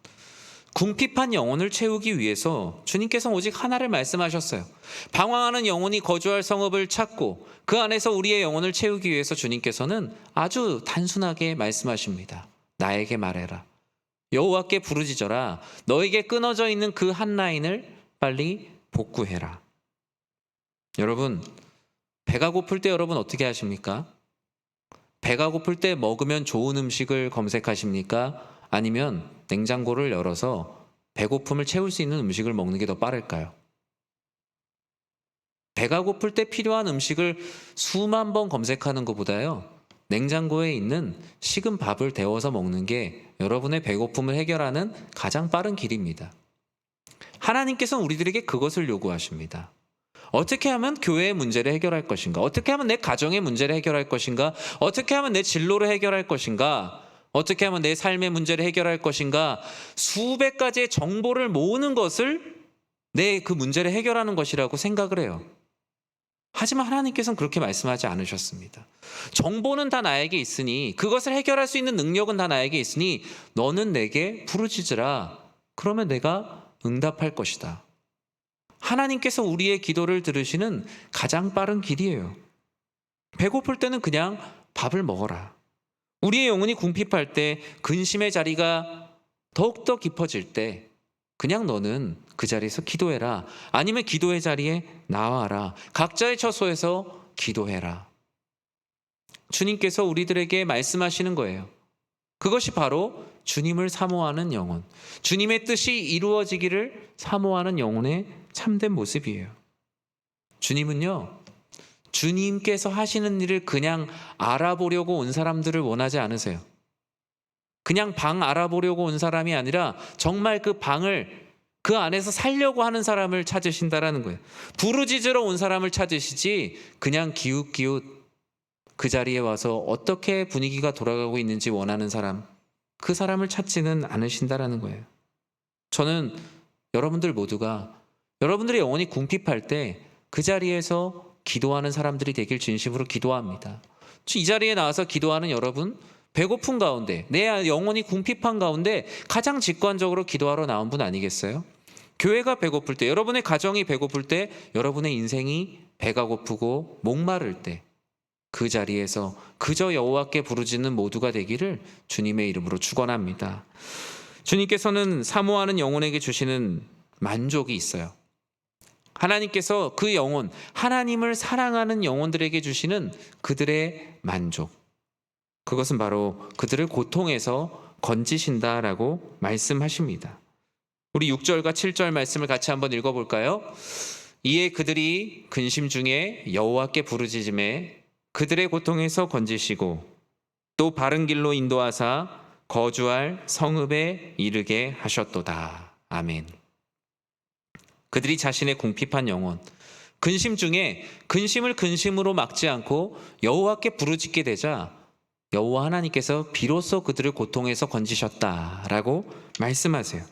S2: 궁핍한 영혼을 채우기 위해서 주님께서 오직 하나를 말씀하셨어요. 방황하는 영혼이 거주할 성읍을 찾고 그 안에서 우리의 영혼을 채우기 위해서 주님께서는 아주 단순하게 말씀하십니다. 나에게 말해라. 여호와께 부르짖어라. 너에게 끊어져 있는 그 한 라인을 빨리 복구해라. 여러분, 배가 고플 때 여러분 어떻게 하십니까? 배가 고플 때 먹으면 좋은 음식을 검색하십니까? 아니면 냉장고를 열어서 배고픔을 채울 수 있는 음식을 먹는 게 더 빠를까요? 배가 고플 때 필요한 음식을 수만 번 검색하는 것보다요, 냉장고에 있는 식은 밥을 데워서 먹는 게 여러분의 배고픔을 해결하는 가장 빠른 길입니다. 하나님께서는 우리들에게 그것을 요구하십니다. 어떻게 하면 교회의 문제를 해결할 것인가? 어떻게 하면 내 가정의 문제를 해결할 것인가? 어떻게 하면 내 진로를 해결할 것인가? 어떻게 하면 내 삶의 문제를 해결할 것인가? 수백 가지의 정보를 모으는 것을 내 그 문제를 해결하는 것이라고 생각을 해요. 하지만 하나님께서는 그렇게 말씀하지 않으셨습니다. 정보는 다 나에게 있으니, 그것을 해결할 수 있는 능력은 다 나에게 있으니 너는 내게 부르짖으라. 그러면 내가 응답할 것이다. 하나님께서 우리의 기도를 들으시는 가장 빠른 길이에요. 배고플 때는 그냥 밥을 먹어라. 우리의 영혼이 궁핍할 때, 근심의 자리가 더욱더 깊어질 때 그냥 너는 그 자리에서 기도해라. 아니면 기도의 자리에 나와라. 각자의 처소에서 기도해라. 주님께서 우리들에게 말씀하시는 거예요. 그것이 바로 주님을 사모하는 영혼, 주님의 뜻이 이루어지기를 사모하는 영혼의 참된 모습이에요. 주님은요, 주님께서 하시는 일을 그냥 알아보려고 온 사람들을 원하지 않으세요. 그냥 방 알아보려고 온 사람이 아니라 정말 그 방을 그 안에서 살려고 하는 사람을 찾으신다라는 거예요. 부르짖으러 온 사람을 찾으시지 그냥 기웃기웃 그 자리에 와서 어떻게 분위기가 돌아가고 있는지 원하는 사람, 그 사람을 찾지는 않으신다라는 거예요. 저는 여러분들 모두가 여러분들의 영혼이 궁핍할 때 그 자리에서 기도하는 사람들이 되길 진심으로 기도합니다. 이 자리에 나와서 기도하는 여러분, 배고픈 가운데, 내 영혼이 궁핍한 가운데 가장 직관적으로 기도하러 나온 분 아니겠어요? 교회가 배고플 때, 여러분의 가정이 배고플 때, 여러분의 인생이 배가 고프고 목마를 때 그 자리에서 그저 여호와께 부르짖는 모두가 되기를 주님의 이름으로 축원합니다. 주님께서는 사모하는 영혼에게 주시는 만족이 있어요. 하나님께서 그 영혼, 하나님을 사랑하는 영혼들에게 주시는 그들의 만족, 그것은 바로 그들을 고통에서 건지신다라고 말씀하십니다. 우리 6절과 7절 말씀을 같이 한번 읽어볼까요? 이에 그들이 근심 중에 여호와께 부르짖음에 그들의 고통에서 건지시고 또 바른 길로 인도하사 거주할 성읍에 이르게 하셨도다. 아멘. 그들이 자신의 궁핍한 영혼, 근심 중에 근심을 근심으로 막지 않고 여호와께 부르짖게 되자 여호와 하나님께서 비로소 그들을 고통에서 건지셨다라고 말씀하세요.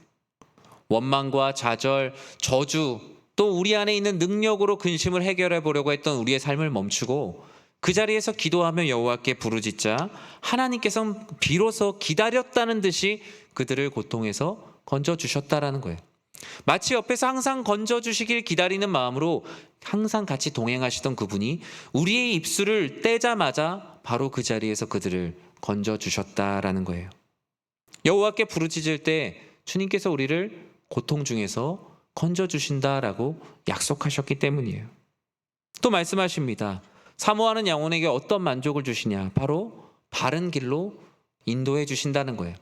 S2: 원망과 좌절, 저주, 또 우리 안에 있는 능력으로 근심을 해결해 보려고 했던 우리의 삶을 멈추고 그 자리에서 기도하며 여호와께 부르짖자 하나님께서는 비로소 기다렸다는 듯이 그들을 고통에서 건져주셨다라는 거예요. 마치 옆에서 항상 건져주시길 기다리는 마음으로 항상 같이 동행하시던 그분이 우리의 입술을 떼자마자 바로 그 자리에서 그들을 건져주셨다라는 거예요. 여호와께 부르짖을 때 주님께서 우리를 고통 중에서 건져주신다라고 약속하셨기 때문이에요. 또 말씀하십니다. 사모하는 영혼에게 어떤 만족을 주시냐? 바로 바른 길로 인도해 주신다는 거예요.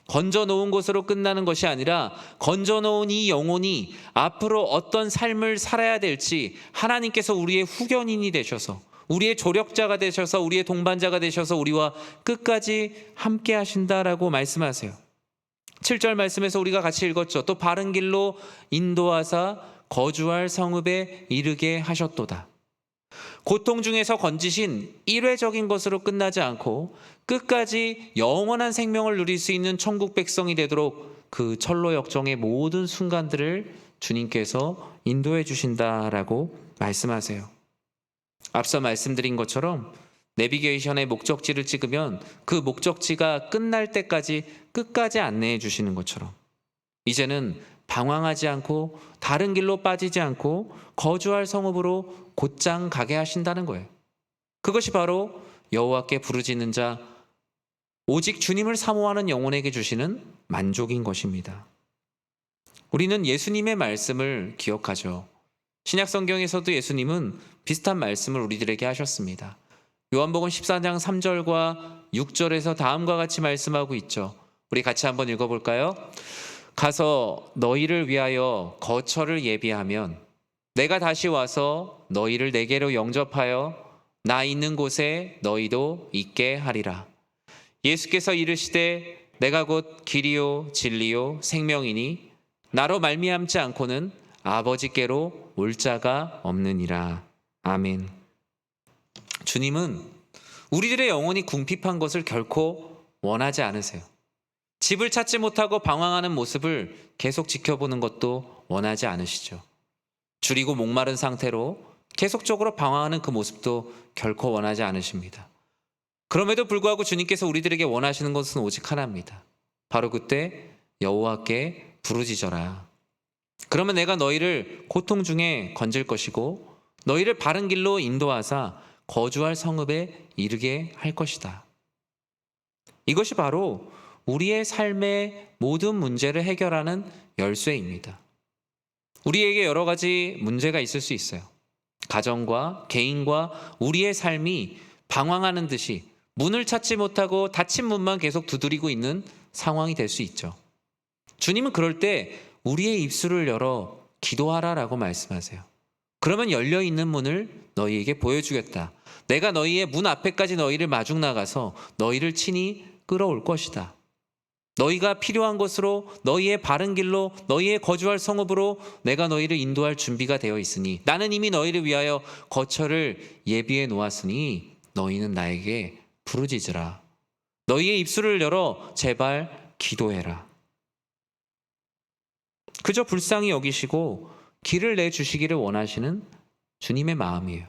S2: 건져놓은 것으로 끝나는 것이 아니라 건져놓은 이 영혼이 앞으로 어떤 삶을 살아야 될지 하나님께서 우리의 후견인이 되셔서, 우리의 조력자가 되셔서, 우리의 동반자가 되셔서 우리와 끝까지 함께 하신다라고 말씀하세요. 7절 말씀에서 우리가 같이 읽었죠. 또 바른 길로 인도하사 거주할 성읍에 이르게 하셨도다. 고통 중에서 건지신 일회적인 것으로 끝나지 않고 끝까지 영원한 생명을 누릴 수 있는 천국 백성이 되도록 그 철로 역정의 모든 순간들을 주님께서 인도해 주신다라고 말씀하세요. 앞서 말씀드린 것처럼 내비게이션의 목적지를 찍으면 그 목적지가 끝날 때까지 끝까지 안내해 주시는 것처럼 이제는 방황하지 않고 다른 길로 빠지지 않고 거주할 성읍으로 곧장 가게 하신다는 거예요. 그것이 바로 여호와께 부르짖는 자, 오직 주님을 사모하는 영혼에게 주시는 만족인 것입니다. 우리는 예수님의 말씀을 기억하죠. 신약 성경에서도 예수님은 비슷한 말씀을 우리들에게 하셨습니다. 요한복음 14장 3절과 6절에서 다음과 같이 말씀하고 있죠. 우리 같이 한번 읽어볼까요? 가서 너희를 위하여 거처를 예비하면 내가 다시 와서 너희를 내게로 영접하여 나 있는 곳에 너희도 있게 하리라. 예수께서 이르시되 내가 곧 길이요 진리요 생명이니 나로 말미암지 않고는 아버지께로 올 자가 없느니라. 아멘. 주님은 우리들의 영혼이 궁핍한 것을 결코 원하지 않으세요. 집을 찾지 못하고 방황하는 모습을 계속 지켜보는 것도 원하지 않으시죠. 줄이고 목마른 상태로 계속적으로 방황하는 그 모습도 결코 원하지 않으십니다. 그럼에도 불구하고 주님께서 우리들에게 원하시는 것은 오직 하나입니다. 바로 그때 여호와께 부르짖어라. 그러면 내가 너희를 고통 중에 건질 것이고 너희를 바른 길로 인도하사 거주할 성읍에 이르게 할 것이다. 이것이 바로 우리의 삶의 모든 문제를 해결하는 열쇠입니다. 우리에게 여러 가지 문제가 있을 수 있어요. 가정과 개인과 우리의 삶이 방황하는 듯이 문을 찾지 못하고 닫힌 문만 계속 두드리고 있는 상황이 될 수 있죠. 주님은 그럴 때 우리의 입술을 열어 기도하라라고 말씀하세요. 그러면 열려있는 문을 너희에게 보여주겠다. 내가 너희의 문 앞에까지 너희를 마중 나가서 너희를 친히 끌어올 것이다. 너희가 필요한 곳으로 너희의 바른 길로 너희의 거주할 성읍으로 내가 너희를 인도할 준비가 되어 있으니 나는 이미 너희를 위하여 거처를 예비해 놓았으니 너희는 나에게 부르짖으라. 너희의 입술을 열어 제발 기도해라. 그저 불쌍히 여기시고 길을 내주시기를 원하시는 주님의 마음이에요.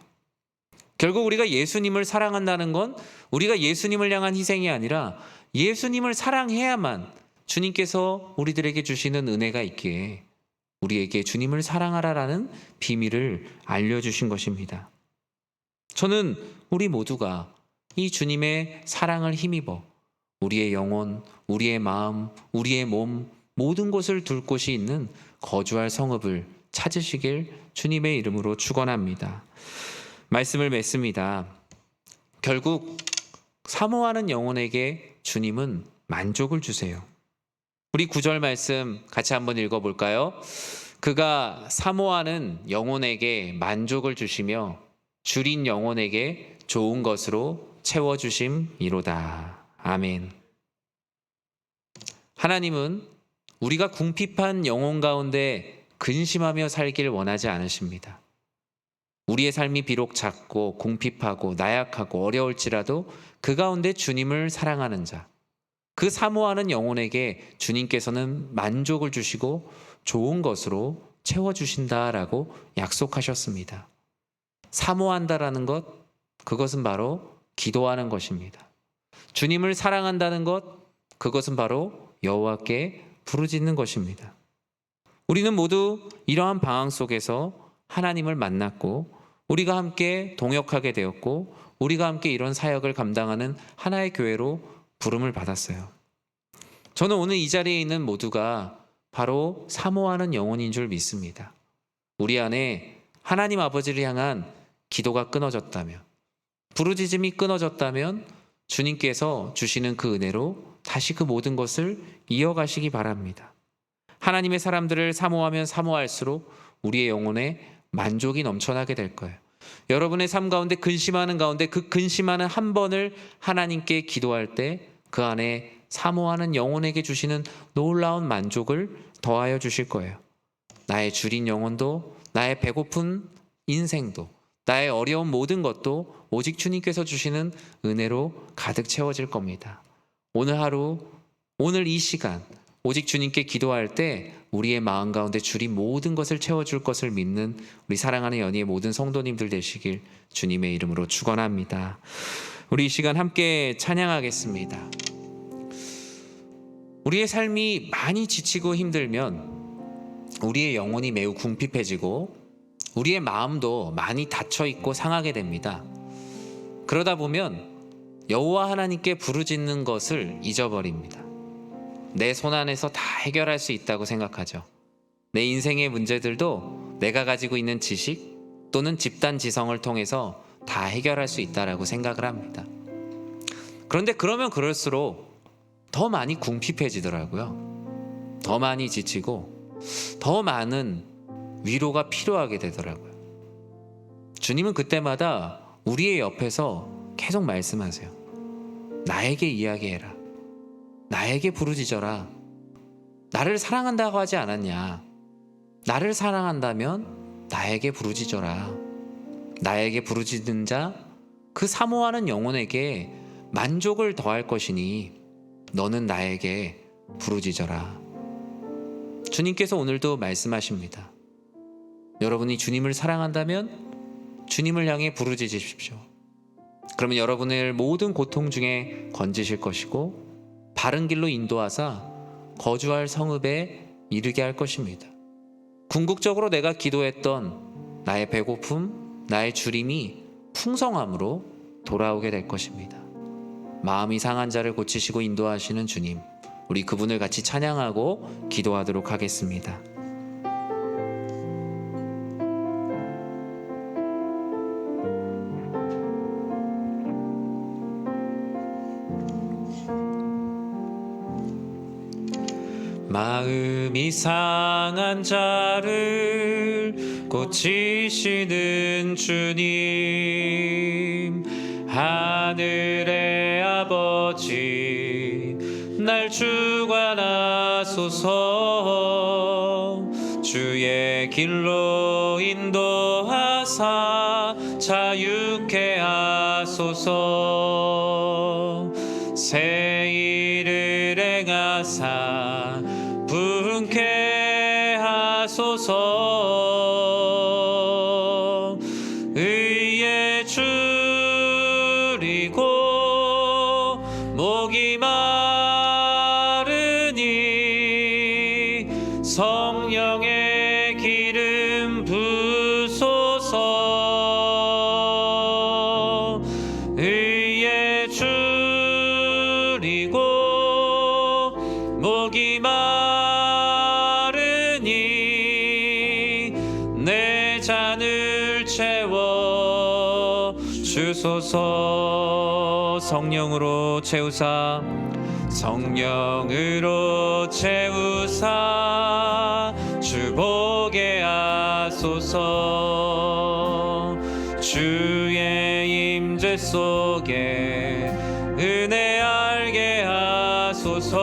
S2: 결국 우리가 예수님을 사랑한다는 건 우리가 예수님을 향한 희생이 아니라 예수님을 사랑해야만 주님께서 우리들에게 주시는 은혜가 있기에 우리에게 주님을 사랑하라라는 비밀을 알려주신 것입니다. 저는 우리 모두가 이 주님의 사랑을 힘입어 우리의 영혼, 우리의 마음, 우리의 몸, 모든 것을 둘 곳이 있는 거주할 성읍을 찾으시길 주님의 이름으로 축원합니다. 말씀을 맺습니다. 결국 사모하는 영혼에게 주님은 만족을 주세요. 우리 9절 말씀 같이 한번 읽어볼까요? 그가 사모하는 영혼에게 만족을 주시며 줄인 영혼에게 좋은 것으로 채워주심이로다. 아멘. 하나님은 우리가 궁핍한 영혼 가운데 근심하며 살길 원하지 않으십니다. 우리의 삶이 비록 작고 궁핍하고 나약하고 어려울지라도 그 가운데 주님을 사랑하는 자, 그 사모하는 영혼에게 주님께서는 만족을 주시고 좋은 것으로 채워주신다라고 약속하셨습니다. 사모한다라는 것, 그것은 바로 기도하는 것입니다. 주님을 사랑한다는 것, 그것은 바로 여호와께 부르짖는 것입니다. 우리는 모두 이러한 방황 속에서 하나님을 만났고 우리가 함께 동역하게 되었고 우리가 함께 이런 사역을 감당하는 하나의 교회로 부름을 받았어요. 저는 오늘 이 자리에 있는 모두가 바로 사모하는 영혼인 줄 믿습니다. 우리 안에 하나님 아버지를 향한 기도가 끊어졌다면, 부르짖음이 끊어졌다면 주님께서 주시는 그 은혜로 다시 그 모든 것을 이어가시기 바랍니다. 하나님의 사람들을 사모하면 사모할수록 우리의 영혼에 만족이 넘쳐나게 될 거예요. 여러분의 삶 가운데 근심하는 가운데 그 근심하는 한 번을 하나님께 기도할 때 그 안에 사모하는 영혼에게 주시는 놀라운 만족을 더하여 주실 거예요. 나의 줄인 영혼도, 나의 배고픈 인생도, 나의 어려운 모든 것도 오직 주님께서 주시는 은혜로 가득 채워질 겁니다. 오늘 하루, 오늘 이 시간 오직 주님께 기도할 때 우리의 마음 가운데 줄인 모든 것을 채워줄 것을 믿는 우리 사랑하는 연희의 모든 성도님들 되시길 주님의 이름으로 축원합니다. 우리 이 시간 함께 찬양하겠습니다. 우리의 삶이 많이 지치고 힘들면 우리의 영혼이 매우 궁핍해지고 우리의 마음도 많이 닫혀있고 상하게 됩니다. 그러다 보면 여호와 하나님께 부르짖는 것을 잊어버립니다. 내 손 안에서 다 해결할 수 있다고 생각하죠. 내 인생의 문제들도 내가 가지고 있는 지식 또는 집단 지성을 통해서 다 해결할 수 있다라고 생각을 합니다. 그런데 그러면 그럴수록 더 많이 궁핍해지더라고요. 더 많이 지치고 더 많은 위로가 필요하게 되더라고요. 주님은 그때마다 우리의 옆에서 계속 말씀하세요. 나에게 이야기해라. 나에게 부르짖어라. 나를 사랑한다고 하지 않았냐? 나를 사랑한다면 나에게 부르짖어라. 나에게 부르짖는 자, 그 사모하는 영혼에게 만족을 더할 것이니 너는 나에게 부르짖어라. 주님께서 오늘도 말씀하십니다. 여러분이 주님을 사랑한다면 주님을 향해 부르짖으십시오. 그러면 여러분을 모든 고통 중에 건지실 것이고 바른 길로 인도하사 거주할 성읍에 이르게 할 것입니다. 궁극적으로 내가 기도했던 나의 배고픔, 나의 주림이 풍성함으로 돌아오게 될 것입니다. 마음이 상한 자를 고치시고 인도하시는 주님, 우리 그분을 같이 찬양하고 기도하도록 하겠습니다. 마음이 상한 자를 고치시는 주님, 하늘의 아버지 날 주관하소서. 주의 길로 인도하사 자유케 하소서. 새 일을 행하사 분케 하소서. 의에 줄이고 목이 마르니 성령의 기름 부소서. 의에 줄이고 목이 마르니 내 잔을 채워 주소서. 성령으로 채우사, 성령으로 채우사 주보게 하소서. 주의 임재 속에 은혜 알게 하소서.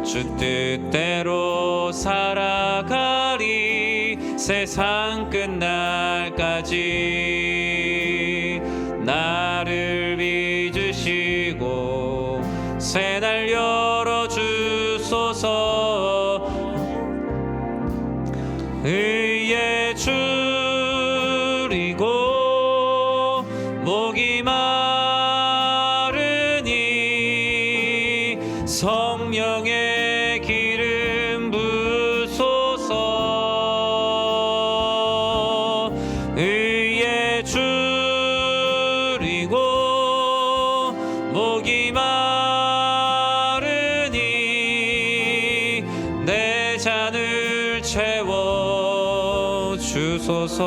S2: 주 뜻대로 살아가리 세상 끝날까지. 나를 빚으시고 새날 열어주소서. 의에 줄이고 목이 마르니 성령의 기름 부소서. 의에 줄이고 목이 마르니 내 잔을 채워 주소서.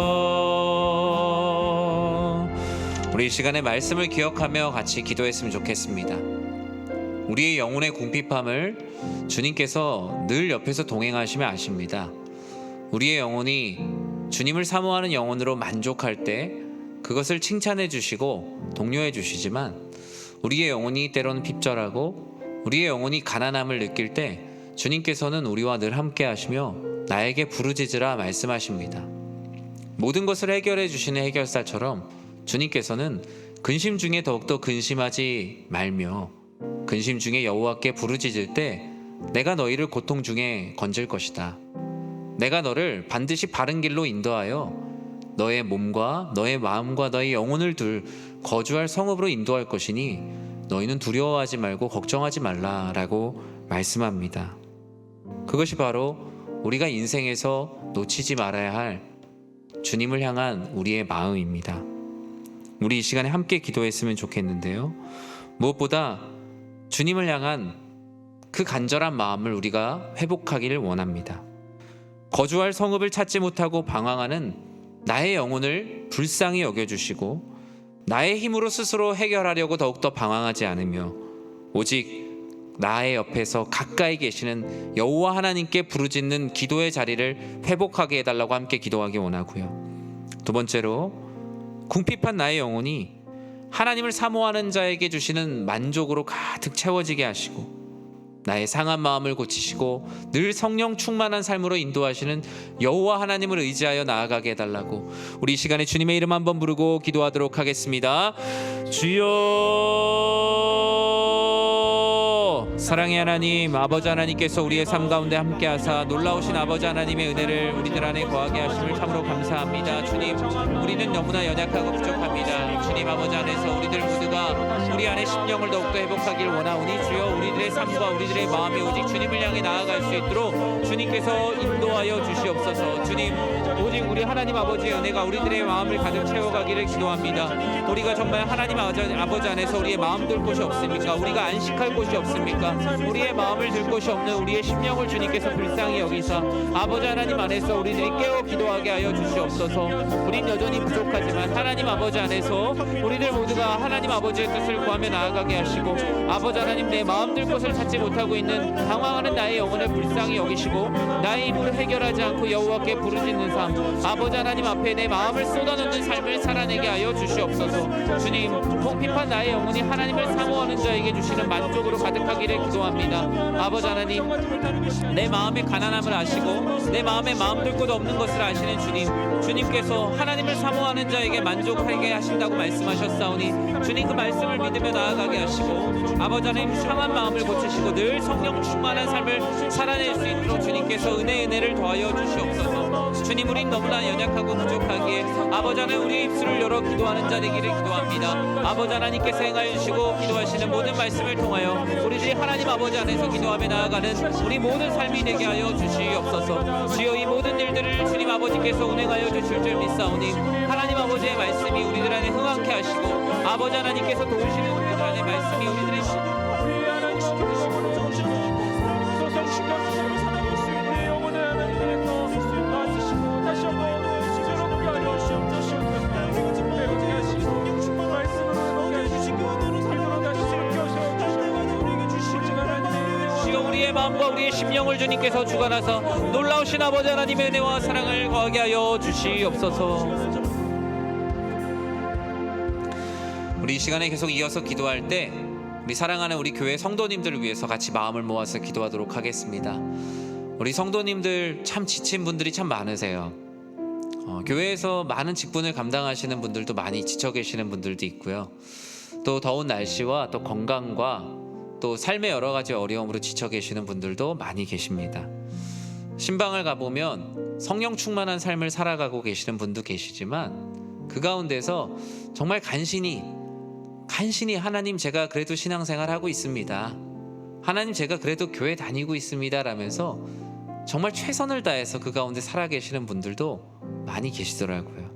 S2: 우리 이 시간에 말씀을 기억하며 같이 기도했으면 좋겠습니다. 우리의 영혼의 궁핍함을 주님께서 늘 옆에서 동행하시며 아십니다. 우리의 영혼이 주님을 사모하는 영혼으로 만족할 때 그것을 칭찬해 주시고 독려해 주시지만, 우리의 영혼이 때로는 핍절하고 우리의 영혼이 가난함을 느낄 때 주님께서는 우리와 늘 함께 하시며 나에게 부르짖으라 말씀하십니다. 모든 것을 해결해 주시는 해결사처럼 주님께서는 근심 중에 더욱더 근심하지 말며 근심 중에 여호와께 부르짖을 때 내가 너희를 고통 중에 건질 것이다. 내가 너를 반드시 바른 길로 인도하여 너의 몸과 너의 마음과 너의 영혼을 둘 거주할 성읍으로 인도할 것이니 너희는 두려워하지 말고 걱정하지 말라라고 말씀합니다. 그것이 바로 우리가 인생에서 놓치지 말아야 할 주님을 향한 우리의 마음입니다. 우리 이 시간에 함께 기도했으면 좋겠는데요. 무엇보다 주님을 향한 그 간절한 마음을 우리가 회복하기를 원합니다. 거주할 성읍을 찾지 못하고 방황하는 나의 영혼을 불쌍히 여겨주시고 나의 힘으로 스스로 해결하려고 더욱더 방황하지 않으며 오직 나의 옆에서 가까이 계시는 여호와 하나님께 부르짖는 기도의 자리를 회복하게 해달라고 함께 기도하기 원하고요. 두 번째로, 궁핍한 나의 영혼이 하나님을 사모하는 자에게 주시는 만족으로 가득 채워지게 하시고 나의 상한 마음을 고치시고 늘 성령 충만한 삶으로 인도하시는 여호와 하나님을 의지하여 나아가게 해달라고 우리 이 시간에 주님의 이름 한번 부르고 기도하도록 하겠습니다. 주여, 사랑의 하나님, 아버지 하나님께서 우리의 삶 가운데 함께하사 놀라우신 아버지 하나님의 은혜를 우리들 안에 거하게 하심을 참으로 감사합니다. 주님, 우리는 너무나 연약하고 부족합니다. 주님, 아버지 안에서 우리들 모두가 우리 안에 심령을 더욱더 회복하길 원하오니 주여, 우리들의 삶과 우리들의 마음이 오직 주님을 향해 나아갈 수 있도록 주님께서 인도하여 주시옵소서. 주님, 오직 우리 하나님 아버지의 은혜가 우리들의 마음을 가득 채워가기를 기도합니다. 우리가 정말 하나님 아버지 안에서 우리의 마음 둘 곳이 없습니까? 우리가 안식할 곳이 없습니까? 우리의 마음을 들 곳이 없는 우리의 심령을 주님께서 불쌍히 여기사 아버지 하나님 안에서 우리들이 깨어 기도하게 하여 주시옵소서. 우린 여전히 부족하지만 하나님 아버지 안에서 우리들 모두가 하나님 아버지의 뜻을 구하며 나아가게 하시고 아버지 하나님, 내 마음 들 곳을 찾지 못하고 있는 당황하는 나의 영혼을 불쌍히 여기시고 나의 힘으로 해결하지 않고 여호와께 부르짖는 삶, 아버지 하나님 앞에 내 마음을 쏟아놓는 삶을 살아내게 하여 주시옵소서. 주님, 궁핍한 나의 영혼이 하나님을 사모하는 자에게 주시는 만족으로 가득하기를 기도합니다. 아버지 하나님, 내 마음의 가난함을 아시고 내 마음에 마음들 곳 없는 것을 아시는 주님께서 하나님을 사모하는 자에게 만족하게 하신다고 말씀하셨사오니 주님, 그 말씀을 믿으며 나아가게 하시고 아버지 하나님, 상한 마음을 고치시고 늘 성령 충만한 삶을 살아낼 수 있도록 주님께서 은혜를 더하여 주시옵소서. 주님, 우린 너무나 연약하고 부족하기에 아버지 하나님, 우리의 입술을 열어 기도하는 자 되기를 기도합니다. 아버지 하나님께서 행하여 주시고 기도하시는 모든 말씀을 통하여 우리들이 하나님 아버지 안에서 기도하며 나아가는 우리 모든 삶이 되게 하여 주시옵소서. 주여, 이 모든 일들을 주님 아버지께서 운행하여 주실 줄 믿사오니 하나님 아버지의 말씀이 우리들 안에 흥황케 하시고 아버지 하나님께서 도우시는 우리들 안에 말씀이 우리들의 우리의 마음과 우리의 심령을 주님께서 주관하사 놀라우신 아버지 하나님의 은혜와 사랑을 거하게 하여 주시옵소서. 우리 이 시간에 계속 이어서 기도할 때 우리 사랑하는 우리 교회 성도님들을 위해서 같이 마음을 모아서 기도하도록 하겠습니다. 우리 성도님들 참 지친 분들이 참 많으세요. 교회에서 많은 직분을 감당하시는 분들도 많이 지쳐 계시는 분들도 있고요. 또 더운 날씨와 또 건강과 또 삶의 여러 가지 어려움으로 지쳐 계시는 분들도 많이 계십니다. 신방을 가보면 성령 충만한 삶을 살아가고 계시는 분도 계시지만 그 가운데서 정말 간신히 하나님, 제가 그래도 신앙생활 하고 있습니다. 하나님, 제가 그래도 교회 다니고 있습니다 라면서 정말 최선을 다해서 그 가운데 살아 계시는 분들도 많이 계시더라고요.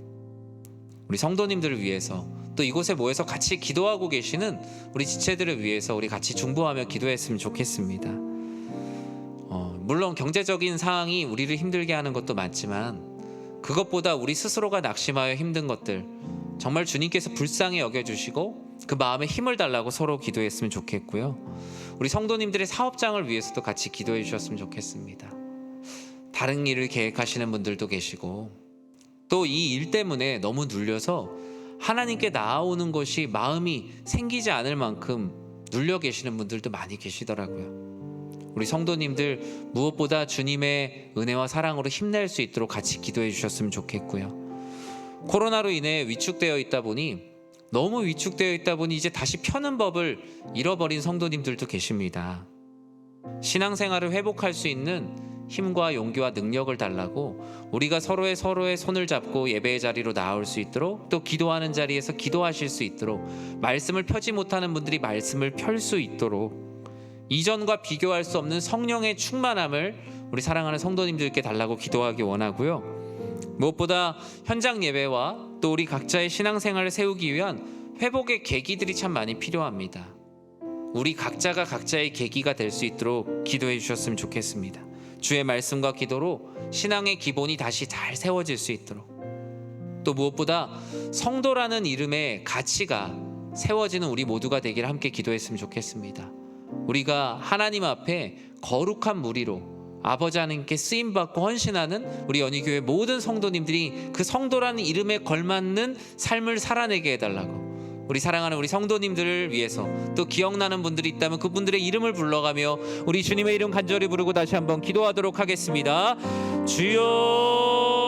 S2: 우리 성도님들을 위해서 또 이곳에 모여서 같이 기도하고 계시는 우리 지체들을 위해서 우리 같이 중보하며 기도했으면 좋겠습니다. 물론 경제적인 상황이 우리를 힘들게 하는 것도 맞지만 그것보다 우리 스스로가 낙심하여 힘든 것들 정말 주님께서 불쌍히 여겨주시고 그 마음에 힘을 달라고 서로 기도했으면 좋겠고요. 우리 성도님들의 사업장을 위해서도 같이 기도해 주셨으면 좋겠습니다. 다른 일을 계획하시는 분들도 계시고 또 이 일 때문에 너무 눌려서 하나님께 나아오는 것이 마음이 생기지 않을 만큼 눌려 계시는 분들도 많이 계시더라고요. 우리 성도님들 무엇보다 주님의 은혜와 사랑으로 힘낼 수 있도록 같이 기도해 주셨으면 좋겠고요. 코로나로 인해 너무 위축되어 있다 보니 이제 다시 펴는 법을 잃어버린 성도님들도 계십니다. 신앙생활을 회복할 수 있는 힘과 용기와 능력을 달라고 우리가 서로의 손을 잡고 예배의 자리로 나올 수 있도록 또 기도하는 자리에서 기도하실 수 있도록 말씀을 펴지 못하는 분들이 말씀을 펼 수 있도록 이전과 비교할 수 없는 성령의 충만함을 우리 사랑하는 성도님들께 달라고 기도하기 원하고요. 무엇보다 현장 예배와 또 우리 각자의 신앙생활을 세우기 위한 회복의 계기들이 참 많이 필요합니다. 우리 각자가 각자의 계기가 될 수 있도록 기도해 주셨으면 좋겠습니다. 주의 말씀과 기도로 신앙의 기본이 다시 잘 세워질 수 있도록 또 무엇보다 성도라는 이름의 가치가 세워지는 우리 모두가 되기를 함께 기도했으면 좋겠습니다. 우리가 하나님 앞에 거룩한 무리로 아버지 하나님께 쓰임받고 헌신하는 우리 연희교회 모든 성도님들이 그 성도라는 이름에 걸맞는 삶을 살아내게 해달라고, 우리 사랑하는 우리 성도님들을 위해서 또 기억나는 분들이 있다면 그분들의 이름을 불러가며 우리 주님의 이름 간절히 부르고 다시 한번 기도하도록 하겠습니다. 주여,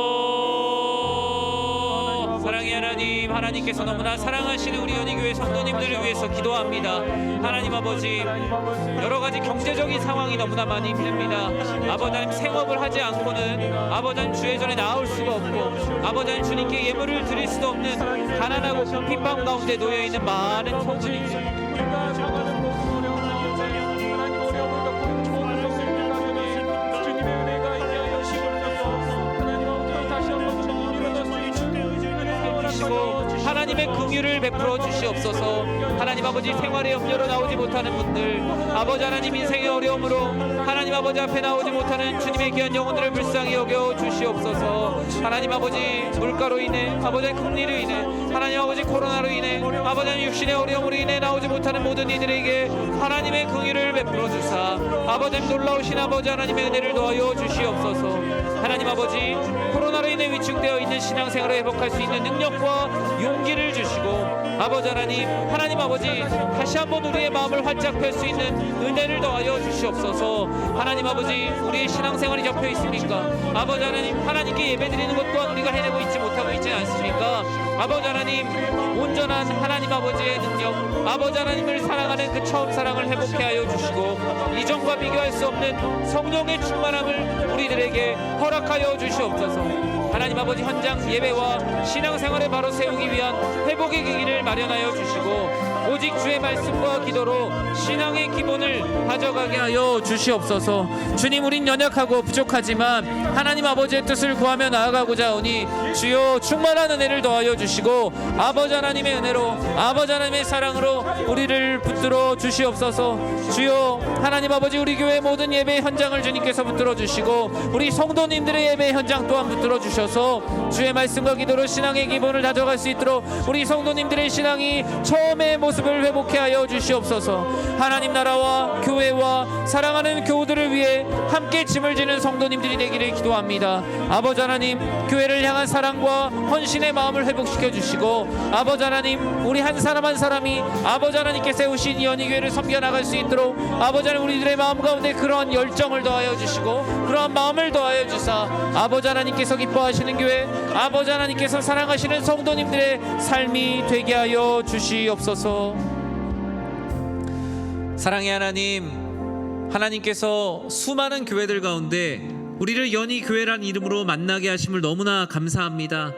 S2: 사랑의 하나님, 하나님께서 너무나 사랑하시는 우리 연희교회 성도님들을 위해서 기도합니다. 하나님 아버지, 여러 가지 경제적인 상황이 너무나 많이 힘듭니다. 아버지 하나님, 생업을 하지 않고는 아버지 하나님 주의 전에 나올 수가 없고 아버지 하나님 주님께 예물을 드릴 수도 없는 가난하고 궁핍함 가운데 놓여있는 많은 성도님들, 하나님의 긍휼을 베풀어 주시옵소서. 하나님 아버지, 생활의 염려로 나오지 못하는 분들, 아버지 하나님 인생의 어려움으로 하나님 아버지 앞에 나오지 못하는 주님의 귀한 영혼들을 불쌍히 여겨 주시옵소서. 하나님 아버지, 물가로 인해, 아버지 금리로 인해, 하나님 아버지 코로나로 인해, 아버지 하나님 육신의 어려움으로 인해 나오지 못하는 모든 이들에게 하나님의 긍휼을 베풀어 주사 아버지 하나님 놀라우신 아버지 하나님의 은혜를 더하여 주시옵소서. 하나님 아버지, 코로나로 인해 위축되어 있는 신앙생활을 회복할 수 있는 능력과 용기를 주시고 아버지 하나님, 하나님 아버지, 다시 한번 우리의 마음을 활짝 펼 수 있는 은혜를 더하여 주시옵소서. 하나님 아버지, 우리의 신앙생활이 접혀 있습니까? 아버지 하나님, 하나님께 예배드리는 것 또한 우리가 해내고 있지 못하고 있지 않습니까? 아버지 하나님, 온전한 하나님 아버지의 능력, 아버지 하나님을 사랑하는 그 처음 사랑을 회복해 하여 주시고 이전과 비교할 수 없는 성령의 충만함을 우리들에게 허락하여 주시옵소서. 하나님 아버지, 현장 예배와 신앙생활을 바로 세우기 위한 회복의 계기를 마련하여 주시고 오직 주의 말씀과 기도로 신앙의 기본을 가져가게 하여 주시옵소서. 주님, 우린 연약하고 부족하지만 하나님 아버지의 뜻을 구하며 나아가고자 하오니 주여 충만한 은혜를 더하여 주시고 아버지 하나님의 은혜로, 아버지 하나님의 사랑으로 우리를 붙들어 주시옵소서. 주여 하나님 아버지, 우리 교회 모든 예배 현장을 주님께서 붙들어 주시고 우리 성도님들의 예배 현장 또한 붙들어 주셔서 주의 말씀과 기도로 신앙의 기본을 다져갈 수 있도록 우리 성도님들의 신앙이 처음의 모습을 회복해 하여 주시옵소서. 하나님 나라와 교회와 사랑하는 교우들을 위해 함께 짐을 지는 성도님들이 되기를 기도합니다. 아버지 하나님, 교회를 향한 사랑과 헌신의 마음을 회복시켜 주시고 아버지 하나님, 우리 한 사람 한 사람이 아버지 하나님께 세우신 이 연희교회를 섬겨나갈 수 있도록 아버지 하나님, 우리들의 마음 가운데 그러한 열정을 더하여 주시고 그러한 마음을 더하여 주사 아버지 하나님께서 기뻐하시는 교회, 아버지 하나님께서 사랑하시는 성도님들의 삶이 되게 하여 주시옵소서. 사랑의 하나님, 하나님께서 수많은 교회들 가운데 우리를 연희교회란 이름으로 만나게 하심을 너무나 감사합니다.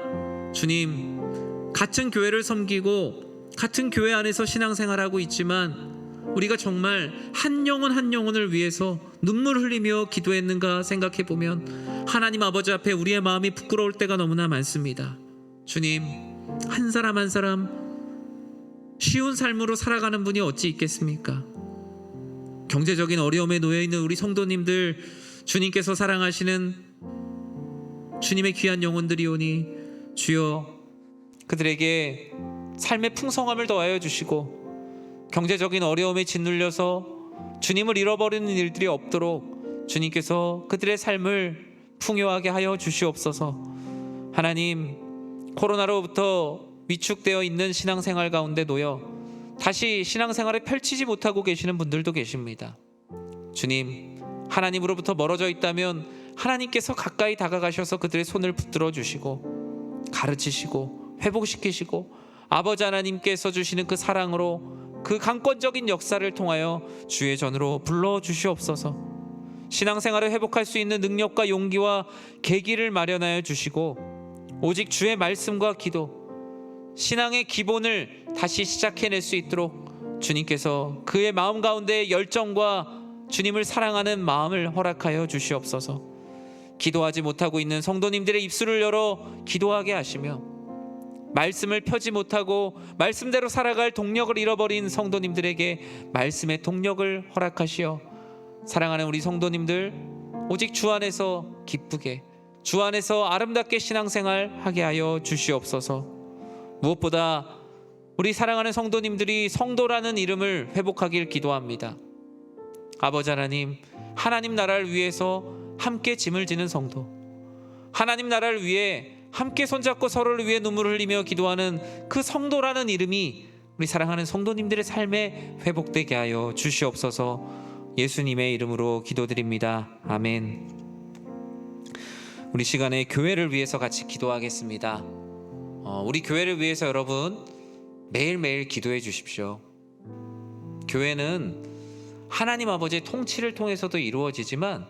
S2: 주님, 같은 교회를 섬기고 같은 교회 안에서 신앙생활하고 있지만 우리가 정말 한 영혼 한 영혼을 위해서 눈물 흘리며 기도했는가 생각해보면 하나님 아버지 앞에 우리의 마음이 부끄러울 때가 너무나 많습니다. 주님, 한 사람 한 사람 쉬운 삶으로 살아가는 분이 어찌 있겠습니까? 경제적인 어려움에 놓여있는 우리 성도님들, 주님께서 사랑하시는 주님의 귀한 영혼들이오니 주여 그들에게 삶의 풍성함을 더하여 주시고 경제적인 어려움에 짓눌려서 주님을 잃어버리는 일들이 없도록 주님께서 그들의 삶을 풍요하게 하여 주시옵소서. 하나님, 코로나로부터 위축되어 있는 신앙생활 가운데 놓여 다시 신앙생활을 펼치지 못하고 계시는 분들도 계십니다. 주님, 하나님으로부터 멀어져 있다면 하나님께서 가까이 다가가셔서 그들의 손을 붙들어 주시고 가르치시고 회복시키시고 아버지 하나님께서 주시는 그 사랑으로 그 강권적인 역사를 통하여 주의 전으로 불러주시옵소서. 신앙생활을 회복할 수 있는 능력과 용기와 계기를 마련하여 주시고 오직 주의 말씀과 기도, 신앙의 기본을 다시 시작해낼 수 있도록 주님께서 그의 마음 가운데 열정과 주님을 사랑하는 마음을 허락하여 주시옵소서. 기도하지 못하고 있는 성도님들의 입술을 열어 기도하게 하시며 말씀을 펴지 못하고 말씀대로 살아갈 동력을 잃어버린 성도님들에게 말씀의 동력을 허락하시어 사랑하는 우리 성도님들 오직 주 안에서 기쁘게, 주 안에서 아름답게 신앙생활 하게 하여 주시옵소서. 무엇보다 우리 사랑하는 성도님들이 성도라는 이름을 회복하길 기도합니다. 아버지 하나님, 하나님 나라를 위해서 함께 짐을 지는 성도, 하나님 나라를 위해 함께 손잡고 서로를 위해 눈물을 흘리며 기도하는 그 성도라는 이름이 우리 사랑하는 성도님들의 삶에 회복되게 하여 주시옵소서. 예수님의 이름으로 기도드립니다. 아멘. 우리 시간에 교회를 위해서 같이 기도하겠습니다. 우리 교회를 위해서 여러분 매일매일 기도해 주십시오. 교회는 하나님 아버지의 통치를 통해서도 이루어지지만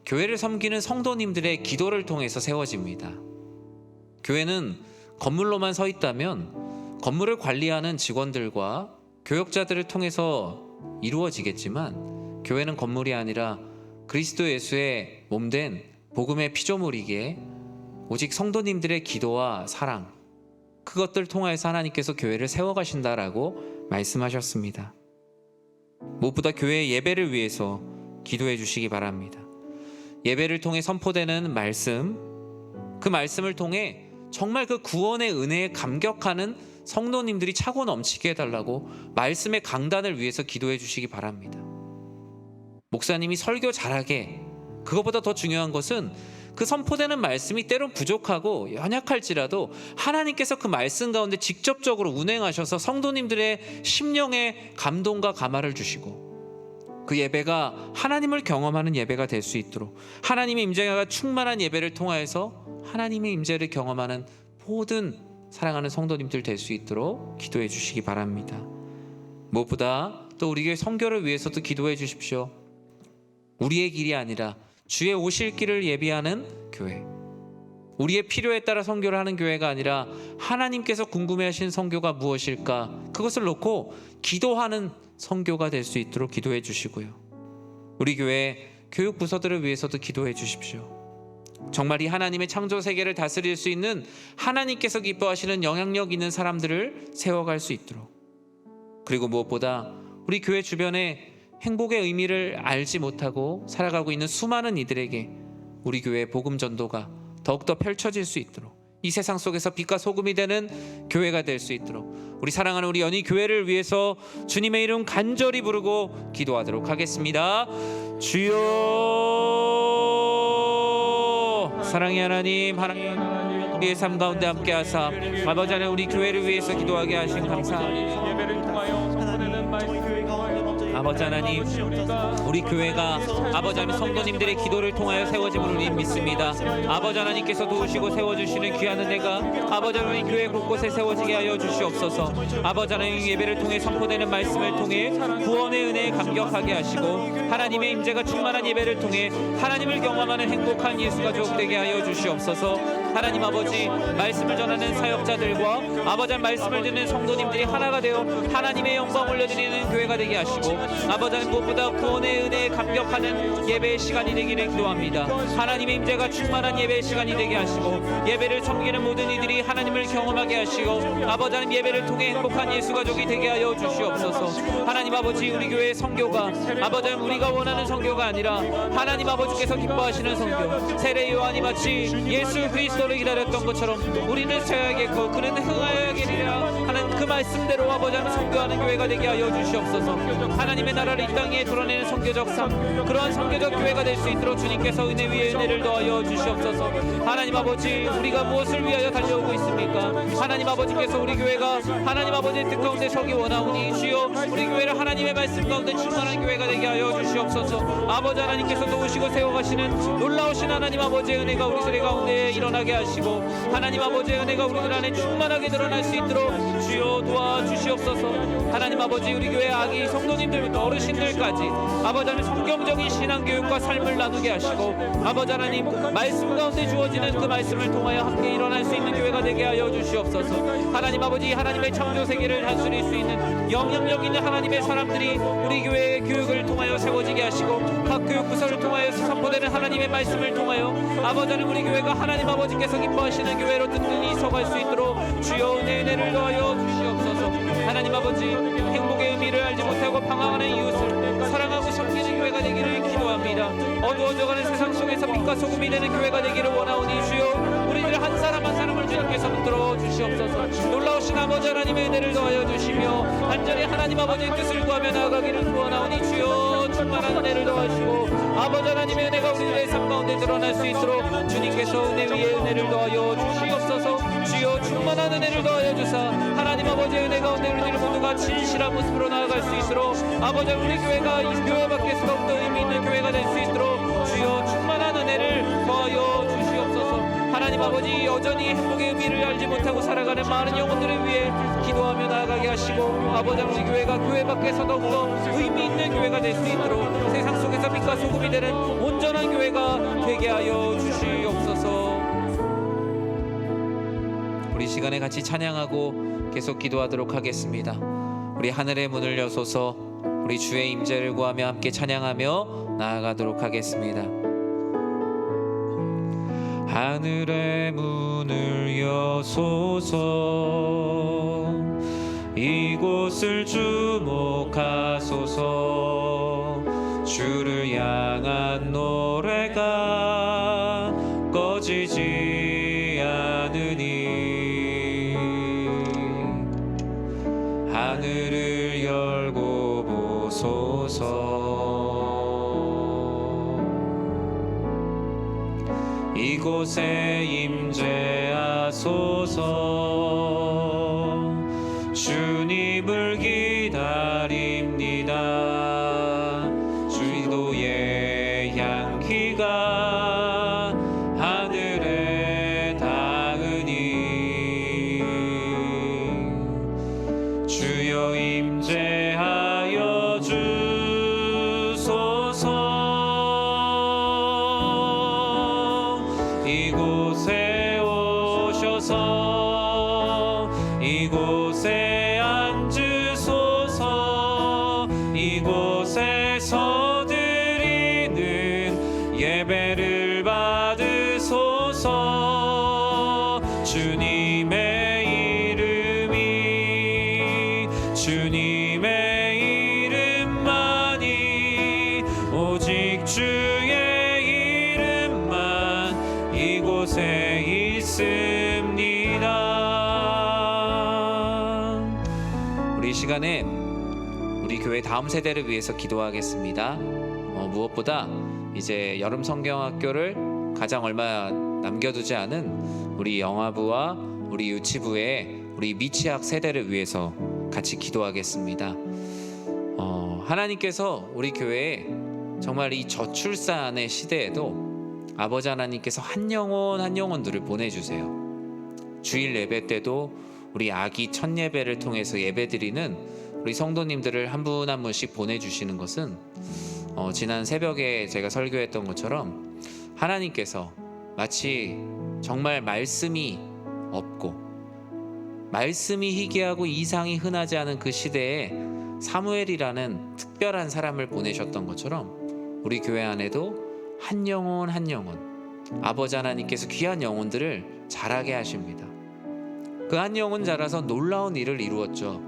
S2: 교회를 섬기는 성도님들의 기도를 통해서 세워집니다. 교회는 건물로만 서 있다면 건물을 관리하는 직원들과 교역자들을 통해서 이루어지겠지만, 교회는 건물이 아니라 그리스도 예수의 몸된 복음의 피조물이기에 오직 성도님들의 기도와 사랑, 그것들을 통해서 하나님께서 교회를 세워가신다라고 말씀하셨습니다. 무엇보다 교회의 예배를 위해서 기도해 주시기 바랍니다. 예배를 통해 선포되는 말씀, 그 말씀을 통해 정말 그 구원의 은혜에 감격하는 성도님들이 차고 넘치게 해달라고 말씀의 강단을 위해서 기도해 주시기 바랍니다. 목사님이 설교 잘하게, 그것보다 더 중요한 것은 그 선포되는 말씀이 때론 부족하고 연약할지라도 하나님께서 그 말씀 가운데 직접적으로 운행하셔서 성도님들의 심령에 감동과 감화를 주시고 그 예배가 하나님을 경험하는 예배가 될 수 있도록, 하나님의 임재가 충만한 예배를 통하여서 하나님의 임재를 경험하는 모든 사랑하는 성도님들 될 수 있도록 기도해 주시기 바랍니다. 무엇보다 또 우리 교회 선교를 위해서도 기도해 주십시오. 우리의 길이 아니라 주의 오실 길을 예비하는 교회, 우리의 필요에 따라 선교를 하는 교회가 아니라 하나님께서 궁금해하신 선교가 무엇일까, 그것을 놓고 기도하는 선교가 될 수 있도록 기도해 주시고요. 우리 교회 교육 부서들을 위해서도 기도해 주십시오. 정말 이 하나님의 창조 세계를 다스릴 수 있는, 하나님께서 기뻐하시는 영향력 있는 사람들을 세워갈 수 있도록, 그리고 무엇보다 우리 교회 주변에 행복의 의미를 알지 못하고 살아가고 있는 수많은 이들에게 우리 교회의 복음 전도가 더욱더 펼쳐질 수 있도록, 이 세상 속에서 빛과 소금이 되는 교회가 될 수 있도록 우리 사랑하는 우리 연희 교회를 위해서 주님의 이름 간절히 부르고 기도하도록 하겠습니다. 주여, 사랑의 하나님, 우리의 삶 가운데 함께 하사 아버지 하나님 우리 교회를 위해서 기도하게 하신 감사합니다.
S1: 예배를 통하여 선포되는 말씀,
S2: 아버지 하나님, 우리 교회가 아버지 하나님 성도님들의 기도를 통하여 세워짐을 우리 믿습니다. 아버지 하나님께서 도우시고 세워주시는 귀한 은혜가 아버지 하나님 교회 곳곳에 세워지게 하여 주시옵소서. 아버지 하나님 예배를 통해 선포되는 말씀을 통해 구원의 은혜에 감격하게 하시고 하나님의 임재가 충만한 예배를 통해 하나님을 경험하는 행복한 예수가족 되게 하여 주시옵소서. 하나님 아버지, 말씀을 전하는 사역자들과 아버지 하나님 말씀을 듣는 성도님들이 하나가 되어 하나님의 영광 올려드리는 교회가 되게 하시고, 아버지 하나님 무엇보다 구원의 은혜에 감격하는 예배의 시간이 되기를 기도합니다. 하나님의 임재가 충만한 예배의 시간이 되게 하시고 예배를 섬기는 모든 이들이 하나님을 경험하게 하시고 아버지 하나님 예배를 통해 행복한 예수가족이 되게 하여 주시옵소서. 하나님 아버지, 우리 교회의 선교가 아버지 하나님 우리가 원하는 선교가 아니라 하나님 아버지께서 기뻐하시는 선교, 세례 요한이 마치 예수 그리스도를 기다렸던 것처럼 우리는 세워야겠고 그는 흥하여야겠으리라 하는 그 말씀대로 아버지 하나님 선교하는 교회가 되게 하여 주시옵소서. 하나님의 나라를 이 땅에 드러내는 선교적 삶, 그러한 선교적 교회가 될 수 있도록 주님께서 은혜 위에 은혜를 더하여 주시옵소서. 하나님 아버지, 우리가 무엇을 위하여 달려오고 있습니까? 하나님 아버지께서 우리 교회가 하나님 아버지의 뜻 가운데 서기 원하오니 주여 우리 교회를 하나님의 말씀 가운데 충만한 교회가 되게 하여 주시옵소서. 아버지 하나님께서 도우시고 세워가시는 놀라우신 하나님 아버지의 은혜가 우리들 가운데 일어나게 하시고 하나님 아버지의 은혜가 우리들 안에 충만하게 드러날 수 있도록 주여 도와주시옵소서. 하나님 아버지, 우리 교회 아기 성도님들부터 어르신들까지 아버지 하나님 성경적인 신앙교육과 삶을 나누게 하시고 아버지 하나님 말씀 가운데 주어지는 그 말씀을 통하여 함께 일어날 수 있는 교회가 되게 하여 주시옵소서. 하나님 아버지, 하나님의 창조 세계를 다스릴 수 있는 영향력 있는 하나님의 사람들이 우리 교회의 교육을 통하여 세워지게 하시고 각 교육 부서를 통하여 선포되는 하나님의 말씀을 통하여 아버지 하나님 우리 교회가 하나님 아버지께서 기뻐하시는 교회로 든든히 서갈 수 있도록 주여 은혜를 더하여 주시옵소서. 하나님 아버지, 행복의 의미를 알지 못하고 방황하는 이웃을 사랑하고 섬기는 교회가 되기를 기도합니다. 어두워져가는 세상 속에서 빛과 소금이 되는 교회가 되기를 원하오니 주여 우리들 한 사람 한 사람을 주님께서 붙들어 주시옵소서. 놀라우신 아버지 하나님의 은혜를 더하여 주시며 간절히 하나님 아버지의 뜻을 구하며 나아가기를 구원하오니 주여 충만한 은혜를 더하시고 아버지 하나님의 은혜가 우리들의 삶 가운데 드러날 수 있도록 주님께서 은혜 위에 은혜를 더하여 주시옵소서. 주여 충만한 은혜를 더하여 주사 하나님 아버지의 은혜 가운데 우리들 모두가 진실한 모습으로 나아갈 수 있도록 아버지 우리 교회가 이 교회 밖에서 더욱더 의미 있는 교회가 될 수 있도록 주여 충만한 은혜를 더하여 주시옵소서. 하나님 아버지 여전히 행복의 의미를 알지 못하고 살아가는 많은 영혼들을 위해 기도하며 나아가게 하시고 아버지 우리 교회가 교회 밖에서 더욱더 의미 있는 교회가 될 수 있도록 세상 속에서 빛과 소금이 되는 온전한 교회가 되게 하여 주시옵소서. 우리 시간에 같이 찬양하고 계속 기도하도록 하겠습니다. 우리 하늘의 문을 여소서 우리 주의 임재를 구하며 함께 찬양하며 나아가도록 하겠습니다. 하늘의 문을 여소서 이곳을 주목하소서. 주를 향한 노래가 꺼지지 않으니 하늘을 열고 보소서. 이곳에 임재하소서. 주님을 기다립니다. 주도의 향기가 하늘에 닿으니 주여 임재하여 주소서. 이곳에 오셔서 이곳에 앉으소서. 이곳에서 드리는 예배를 받으소서. 주님의 이름만이 오직 주의 이름만 이곳에 있습니다. 우리 시간에 우리 교회 다음 세대를 위해서 기도하겠습니다. 무엇보다 이제 여름 성경학교를 가장 얼마 남겨두지 않은 우리 영아부와 우리 유치부의 우리 미취학 세대를 위해서 같이 기도하겠습니다. 하나님께서 우리 교회에 정말 이 저출산의 시대에도 아버지 하나님께서 한 영혼들을 보내주세요. 주일 예배 때도 우리 아기 첫 예배를 통해서 예배드리는 우리 성도님들을 한 분 한 분씩 보내주시는 것은 지난 새벽에 제가 설교했던 것처럼 하나님께서 마치 정말 말씀이 없고 말씀이 희귀하고 이상이 흔하지 않은 그 시대에 사무엘이라는 특별한 사람을 보내셨던 것처럼 우리 교회 안에도 한 영혼 아버지 하나님께서 귀한 영혼들을 자라게 하십니다. 그 한 영혼 자라서 놀라운 일을 이루었죠.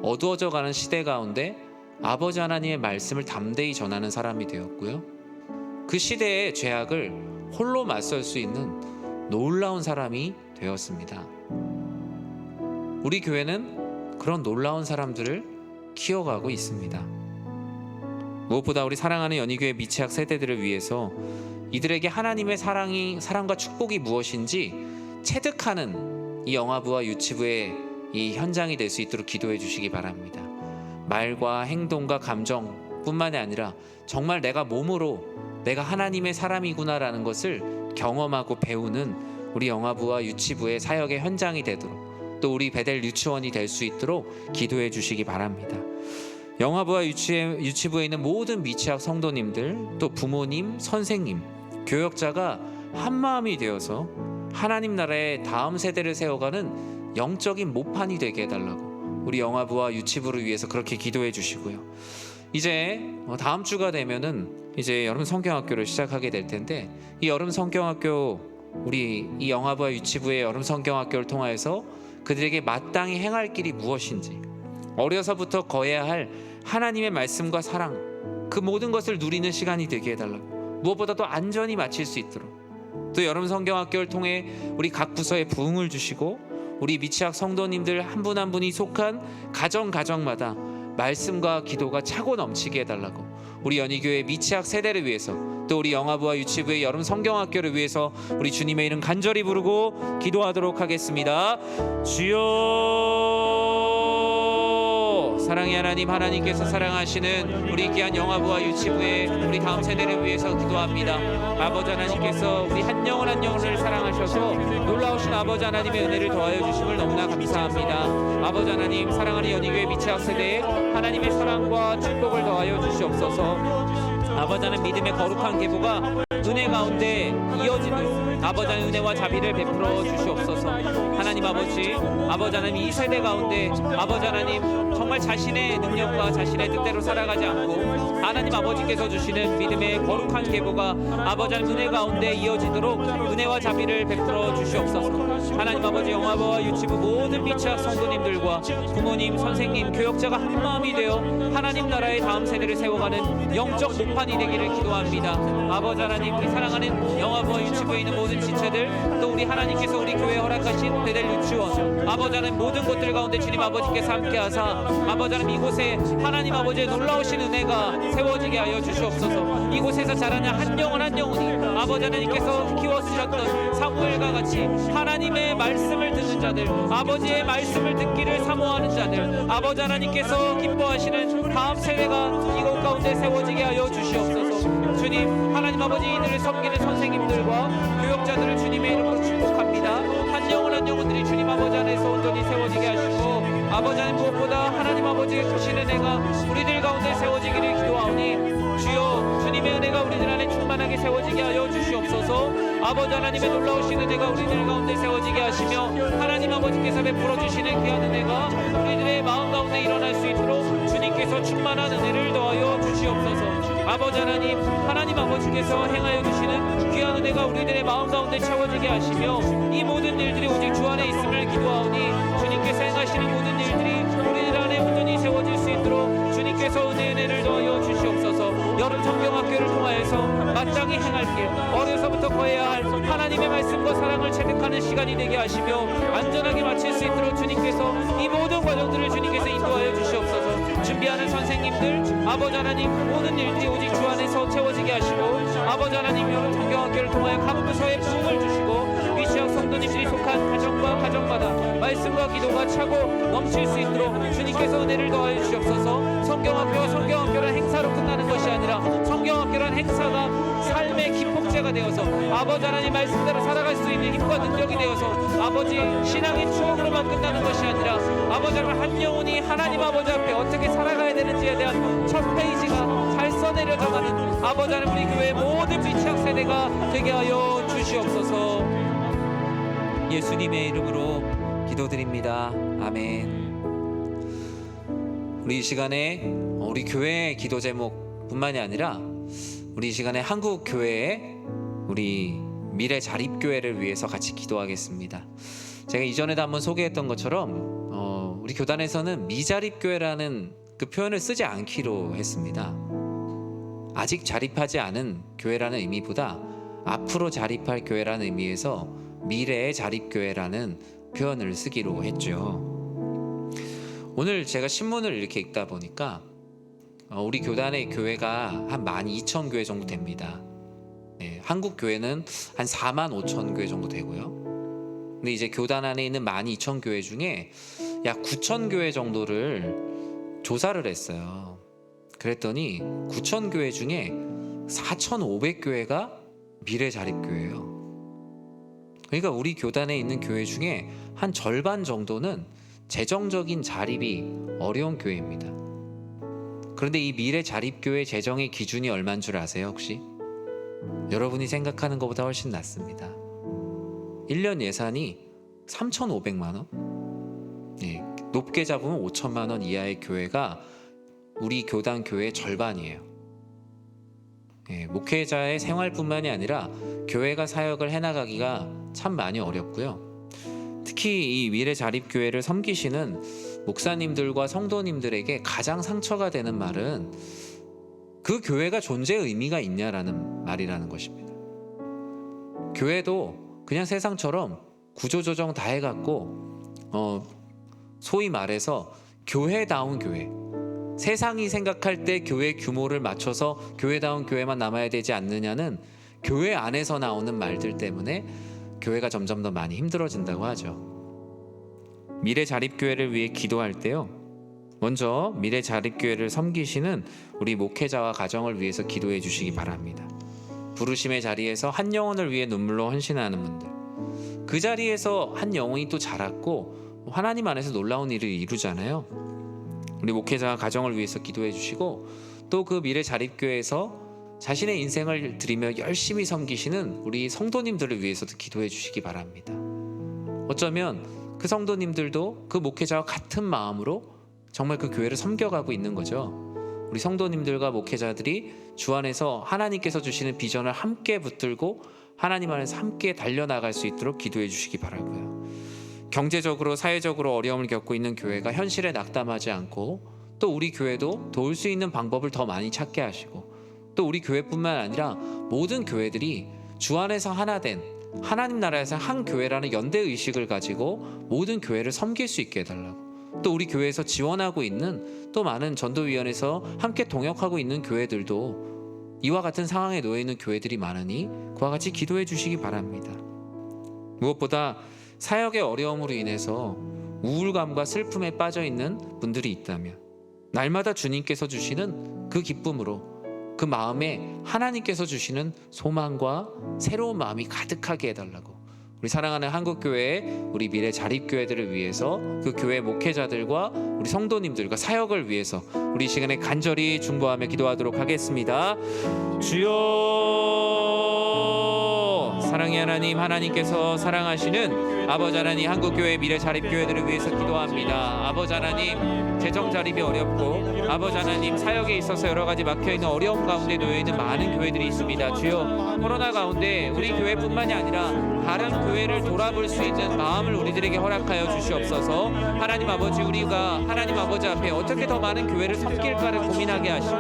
S2: 어두워져 가는 시대 가운데 아버지 하나님의 말씀을 담대히 전하는 사람이 되었고요. 그 시대의 죄악을 홀로 맞설 수 있는 놀라운 사람이 되었습니다. 우리 교회는 그런 놀라운 사람들을 키워가고 있습니다. 무엇보다 우리 사랑하는 연희교회 미취학 세대들을 위해서 이들에게 하나님의 사랑과 축복이 무엇인지 체득하는 이 영아부와 유치부의 이 현장이 될 수 있도록 기도해 주시기 바랍니다. 말과 행동과 감정뿐만이 아니라 정말 내가 몸으로 내가 하나님의 사람이구나라는 것을 경험하고 배우는 우리 영아부와 유치부의 사역의 현장이 되도록 또 우리 베델 유치원이 될 수 있도록 기도해 주시기 바랍니다. 영아부와 유치부에 있는 모든 미취학 성도님들 또 부모님, 선생님, 교역자가 한마음이 되어서 하나님 나라의 다음 세대를 세워가는 영적인 모판이 되게 해달라고 우리 영아부와 유치부를 위해서 그렇게 기도해 주시고요. 이제 다음 주가 되면은 이제 여름 성경학교를 시작하게 될 텐데 이 여름 성경학교 우리 이 영아부와 유치부의 여름 성경학교를 통하여서 그들에게 마땅히 행할 길이 무엇인지 어려서부터 거해야 할 하나님의 말씀과 사랑 그 모든 것을 누리는 시간이 되게 해달라고 무엇보다도 안전히 마칠 수 있도록 또 여름 성경학교를 통해 우리 각 부서에 부흥을 주시고 우리 미취학 성도님들 한 분 한 분이 속한 가정마다 말씀과 기도가 차고 넘치게 해달라고 우리 연희교회 미취학 세대를 위해서, 또 우리 영아부와 유치부의 여름 성경학교를 위해서 우리 주님의 이름 간절히 부르고 기도하도록 하겠습니다. 주여, 사랑의 하나님, 하나님께서 사랑하시는 우리 귀한 영아부와 유치부의 우리 다음 세대를 위해서 기도합니다. 아버지 하나님께서 우리 한 영혼 한 영혼을 사랑하셔서 놀라우신 아버지 하나님의 은혜를 더하여 주심을 너무나 감사합니다. 아버지 하나님, 사랑하는 연희교회 미취학 세대에 하나님의 사랑과 축복을 더하여 주시옵소서. 아버지 하나님, 믿음의 거룩한 계보가 은혜 가운데 이어지는 아버지 하나님 은혜와 자비를 베풀어 주시옵소서. 하나님 아버지, 아버지 하나님, 이 세대 가운데 아버지 하나님 정말 자신의 능력과 자신의 뜻대로 살아가지 않고 하나님 아버지께서 주시는 믿음의 거룩한 계보가 아버지 하나님 은혜 가운데 이어지도록 은혜와 자비를 베풀어 주시옵소서. 하나님 아버지, 영아부와 유치부 모든 미취학 성도님들과 부모님, 선생님, 교역자가 한 마음이 되어 하나님 나라의 다음 세대를 세워가는 영적 목판이 되기를 기도합니다. 아버지 하나님, 우리 사랑하는 영아부와 유치부에 있는 모든 지체들, 또 우리 하나님께서 우리 교회에 허락하신 베델 유치원, 아버지 하나님 모든 곳들 가운데 주님 아버지께서 함께하사 아버지 하나님 이곳에 하나님 아버지의 놀라우신 은혜가 세워지게 하여 주시옵소서. 이곳에서 자라는 한 영혼 한 영혼이 아버지 하나님께서 키워주셨던 사무엘과 같이 하나님의 말씀을 듣는 자들, 아버지의 말씀을 듣기를 사모하는 자들, 아버지 하나님께서 기뻐하시는 다음 세대가 이곳 가운데 세워지게 하여 주시옵소서. 주님, 하나님 아버지, 이들을 섬기는 선생님들과 교역자들을 주님의 이름으로 축복합니다. 한 영혼 한 영혼들이 주님 아버지 안에서 온전히 세워지게 하시고 아버지 하나님, 무엇보다 하나님 아버지의 크신 은혜가 우리들 가운데 세워지기를 기도하오니 주여, 주님의 은혜가 우리들 안에 충만하게 세워지게 하여 주시옵소서. 아버지 하나님의 놀라우신 은혜가 우리들 가운데 세워지게 하시며 하나님 아버지께서 베풀어 주시는 귀한 은혜가 우리들의 마음 가운데 일어날 수 있도록 주님께서 충만한 은혜를 더하여 주시옵소서. 아버지 하나님, 하나님 아버지께서 행하여 주시는 귀한 은혜가 우리들의 마음 가운데 채워지게 하시며 이 모든 일들이 오직 주 안에 있음을 기도하오니 주님께서 행하시는 모든 일들이 우리들 안에 온전히 세워질 수 있도록 주님께서 은혜를 더하여 주시옵소서. 여름 성경학교를 통하여서 마땅히 행할 길, 어려서부터 거해야 할 하나님의 말씀과 사랑을 체득하는 시간이 되게 하시며 안전하게 마칠 수 있도록 주님께서 이 모든 과정들을 주님께서 인도하여 주시옵소서. 준비하는 선생님들, 아버지 하나님, 모든 일들이 오직 주 안에서 채워지게 하시고 아버지 하나님, 여름 성경학교를 통하여 각 부서에 부흥을 주시고 미취학 성도님들이 속한 가정과 가정마다 말씀과 기도가 차고 넘칠 수 있도록 주님께서 은혜를 더하여 주시옵소서. 성경학교가 성경학교란 행사로 끝나는 것이 아니라 성경학교란 행사가 삶의 기폭제가 되어서 아버지 하나님 말씀대로 살아갈 수 있는 힘과 능력이 되어서 아버지 신앙의 추억으로만 끝나는 것이 아니라 아버지 하나님 한 영혼이 하나님 아버지 앞에 어떻게 살아가야 되는지에 대한 첫 페이지가 잘 써내려져가는 아버지 하나님 우리 교회 모든 미취학 세대가 되게 하여 주시옵소서. 예수님의 이름으로 기도드립니다. 아멘. 우리 이 시간에 우리 교회의 기도 제목뿐만이 아니라 우리 이 시간에 한국 교회의 우리 미래 자립교회를 위해서 같이 기도하겠습니다. 제가 이전에도 한번 소개했던 것처럼 우리 교단에서는 미자립교회라는 그 표현을 쓰지 않기로 했습니다. 아직 자립하지 않은 교회라는 의미보다 앞으로 자립할 교회라는 의미에서 미래의 자립교회라는 표현을 쓰기로 했죠. 오늘 제가 신문을 이렇게 읽다 보니까 우리 교단의 교회가 한 12,000교회 정도 됩니다. 네, 한국 교회는 한 45,000교회 정도 되고요. 근데 이제 교단 안에 있는 12,000교회 중에 약 9,000교회 정도를 조사를 했어요. 그랬더니 9,000교회 중에 4,500교회가 미래 자립교회예요. 그러니까 우리 교단에 있는 교회 중에 한 절반 정도는 재정적인 자립이 어려운 교회입니다. 그런데 이 미래 자립교회 재정의 기준이 얼마인 줄 아세요 혹시? 여러분이 생각하는 것보다 훨씬 낮습니다. 1년 예산이 3,500만 원? 네, 높게 잡으면 5천만 원 이하의 교회가 우리 교단 교회의 절반이에요. 네, 목회자의 생활뿐만이 아니라 교회가 사역을 해나가기가 참 많이 어렵고요. 특히 이 미래 자립교회를 섬기시는 목사님들과 성도님들에게 가장 상처가 되는 말은 그 교회가 존재의 의미가 있냐라는 말이라는 것입니다. 교회도 그냥 세상처럼 구조조정 다 해갖고 소위 말해서 교회다운 교회, 세상이 생각할 때 교회 규모를 맞춰서 교회다운 교회만 남아야 되지 않느냐는 교회 안에서 나오는 말들 때문에 교회가 점점 더 많이 힘들어진다고 하죠. 미래 자립교회를 위해 기도할 때요, 먼저 미래 자립교회를 섬기시는 우리 목회자와 가정을 위해서 기도해 주시기 바랍니다. 부르심의 자리에서 한 영혼을 위해 눈물로 헌신하는 분들, 그 자리에서 한 영혼이 또 자랐고 하나님 안에서 놀라운 일을 이루잖아요. 우리 목회자와 가정을 위해서 기도해 주시고, 또 그 미래 자립교회에서 자신의 인생을 드리며 열심히 섬기시는 우리 성도님들을 위해서도 기도해 주시기 바랍니다. 어쩌면 그 성도님들도 그 목회자와 같은 마음으로 정말 그 교회를 섬겨가고 있는 거죠. 우리 성도님들과 목회자들이 주 안에서 하나님께서 주시는 비전을 함께 붙들고 하나님 안에서 함께 달려나갈 수 있도록 기도해 주시기 바라고요. 경제적으로 사회적으로 어려움을 겪고 있는 교회가 현실에 낙담하지 않고, 또 우리 교회도 도울 수 있는 방법을 더 많이 찾게 하시고, 또 우리 교회뿐만 아니라 모든 교회들이 주 안에서 하나 된 하나님 나라에서 한 교회라는 연대 의식을 가지고 모든 교회를 섬길 수 있게 해달라고, 또 우리 교회에서 지원하고 있는 또 많은 전도위원회에서 함께 동역하고 있는 교회들도 이와 같은 상황에 놓여 있는 교회들이 많으니 그와 같이 기도해 주시기 바랍니다. 무엇보다 사역의 어려움으로 인해서 우울감과 슬픔에 빠져 있는 분들이 있다면 날마다 주님께서 주시는 그 기쁨으로 그 마음에 하나님께서 주시는 소망과 새로운 마음이 가득하게 해달라고, 우리 사랑하는 한국교회의 우리 미래 자립교회들을 위해서, 그 교회 목회자들과 우리 성도님들과 사역을 위해서 우리 시간에 간절히 중보하며 기도하도록 하겠습니다. 주여, 사랑의 하나님, 하나님께서 사랑하시는 아버지 하나님, 한국교회 미래 자립교회들을 위해서 기도합니다. 아버지 하나님, 재정 자립이 어렵고 아버지 하나님, 사역에 있어서 여러 가지 막혀있는 어려움 가운데 놓여있는 많은 교회들이 있습니다. 주여, 코로나 가운데 우리 교회뿐만이 아니라 다른 교회를 돌아볼 수 있는 마음을 우리들에게 허락하여 주시옵소서. 하나님 아버지, 우리가 하나님 아버지 앞에 어떻게 더 많은 교회를 섬길까를 고민하게 하시고,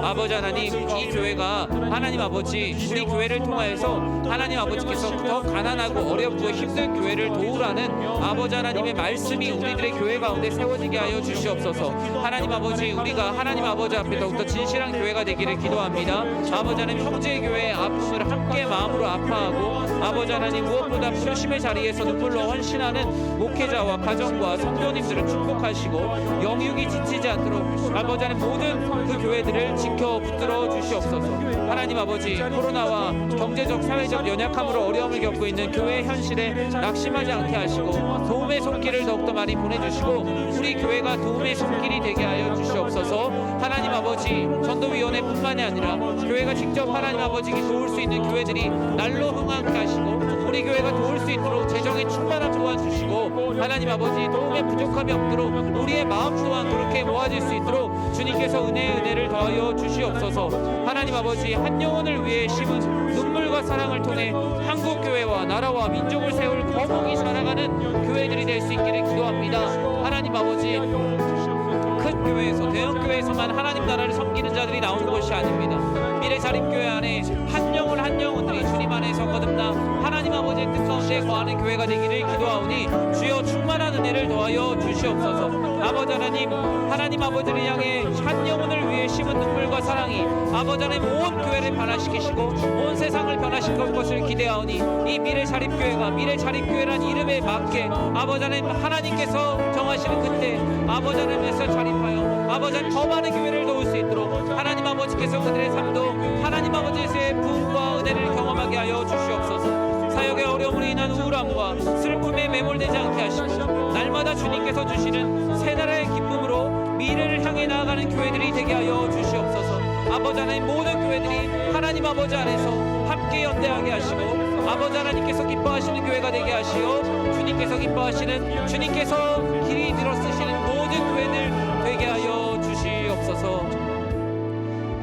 S2: 아버지 하나님, 이 교회가 하나님 아버지 우리 교회를 통하여서 하나님 아버지께서 더 가난하고 어렵고 힘든 교회를 도우라는 아버지 하나님의 말씀이 우리들의 교회 가운데 세워지게 하여 주시옵소서. 하나님 아버지, 우리가 하나님 아버지 앞에 더욱더 진실한 교회가 되기를 기도합니다. 아버지 하나님, 형제교회의 아픔을 함께 마음으로 아파하고, 아버지 하나님, 무엇보다 부르심의 자리에서 눈물로 헌신하는 목회자와 가정과 성도님들을 축복하시고 영육이 지치지 않도록 아버지 하나님 모든 그 교회들을 지켜 붙들어 주시옵소서. 하나님 아버지, 코로나와 경제적 사회적 연약함으로 어려움을 겪고 있는 교회의 현실에 낙심하지 않게 하시고 도움의 손길을 더욱더 많이 보내주시고 우리 교회가 도움의 손길이 되게 하여 주시옵소서. 하나님 아버지, 전도위원회뿐만이 아니라 교회가 직접 하나님 아버지께 도울 수 있는 교회들이 날로 흥하게 하시고 우리 교회가 도울 수 있도록 재정의 충만함 또한 주시고, 하나님 아버지, 도움에 부족함이 없도록 우리의 마음 또한 그렇게 모아질 수 있도록 주님께서 은혜를 더하여 주시옵소서. 하나님 아버지, 한 영혼을 위해 심은 눈물과 사랑을 통해 한국교회와 나라와 민족을 세울 거목이 자라가는 교회들이 될 수 있기를 기도합니다. 하나님 아버지, 큰 교회에서, 대형 교회에서만 하나님 나라를 섬기는 자들이 나오는 것이 아닙니다. 미래 자립교회 안에 한 영혼들이 주님 안에서 거듭나 하나님 아버지의 뜻 가운데 거하는 교회가 되기를 기도하오니 주여, 충만한 은혜를 더하여 주시옵소서. 아버지 하나님, 하나님 아버지를 향해 한 영혼을 위해 심은 눈물과 사랑이 아버지 하나님 온 교회를 변화시키시고 온 세상을 변화시킬 것을 기대하오니 이 미래 자립교회가 미래 자립교회란 이름에 맞게 아버지 하나님, 하나님께서 정하시는 그때 아버지 하나님께서 자립하여 아버지 하나님 더 많은 교회를 도울 수 있도록 하나님 아버지께서 그들의 삶도 하나님 아버지의 부흥과 은혜를 경험하게 하여 주시옵소서. 사역의 어려움으로 인한 우울함과 슬픔에 매몰되지 않게 하시고 날마다 주님께서 주시는 새나라의 기쁨으로 미래를 향해 나아가는 교회들이 되게 하여 주시옵소서. 아버지 하나님, 모든 교회들이 하나님 아버지 안에서 함께 연대하게 하시고 아버지 하나님께서 기뻐하시는 교회가 되게 하시어 주님께서 기뻐하시는, 주님께서 길이 들어 쓰시는 모든 교회들 되게 하여 주시옵소서.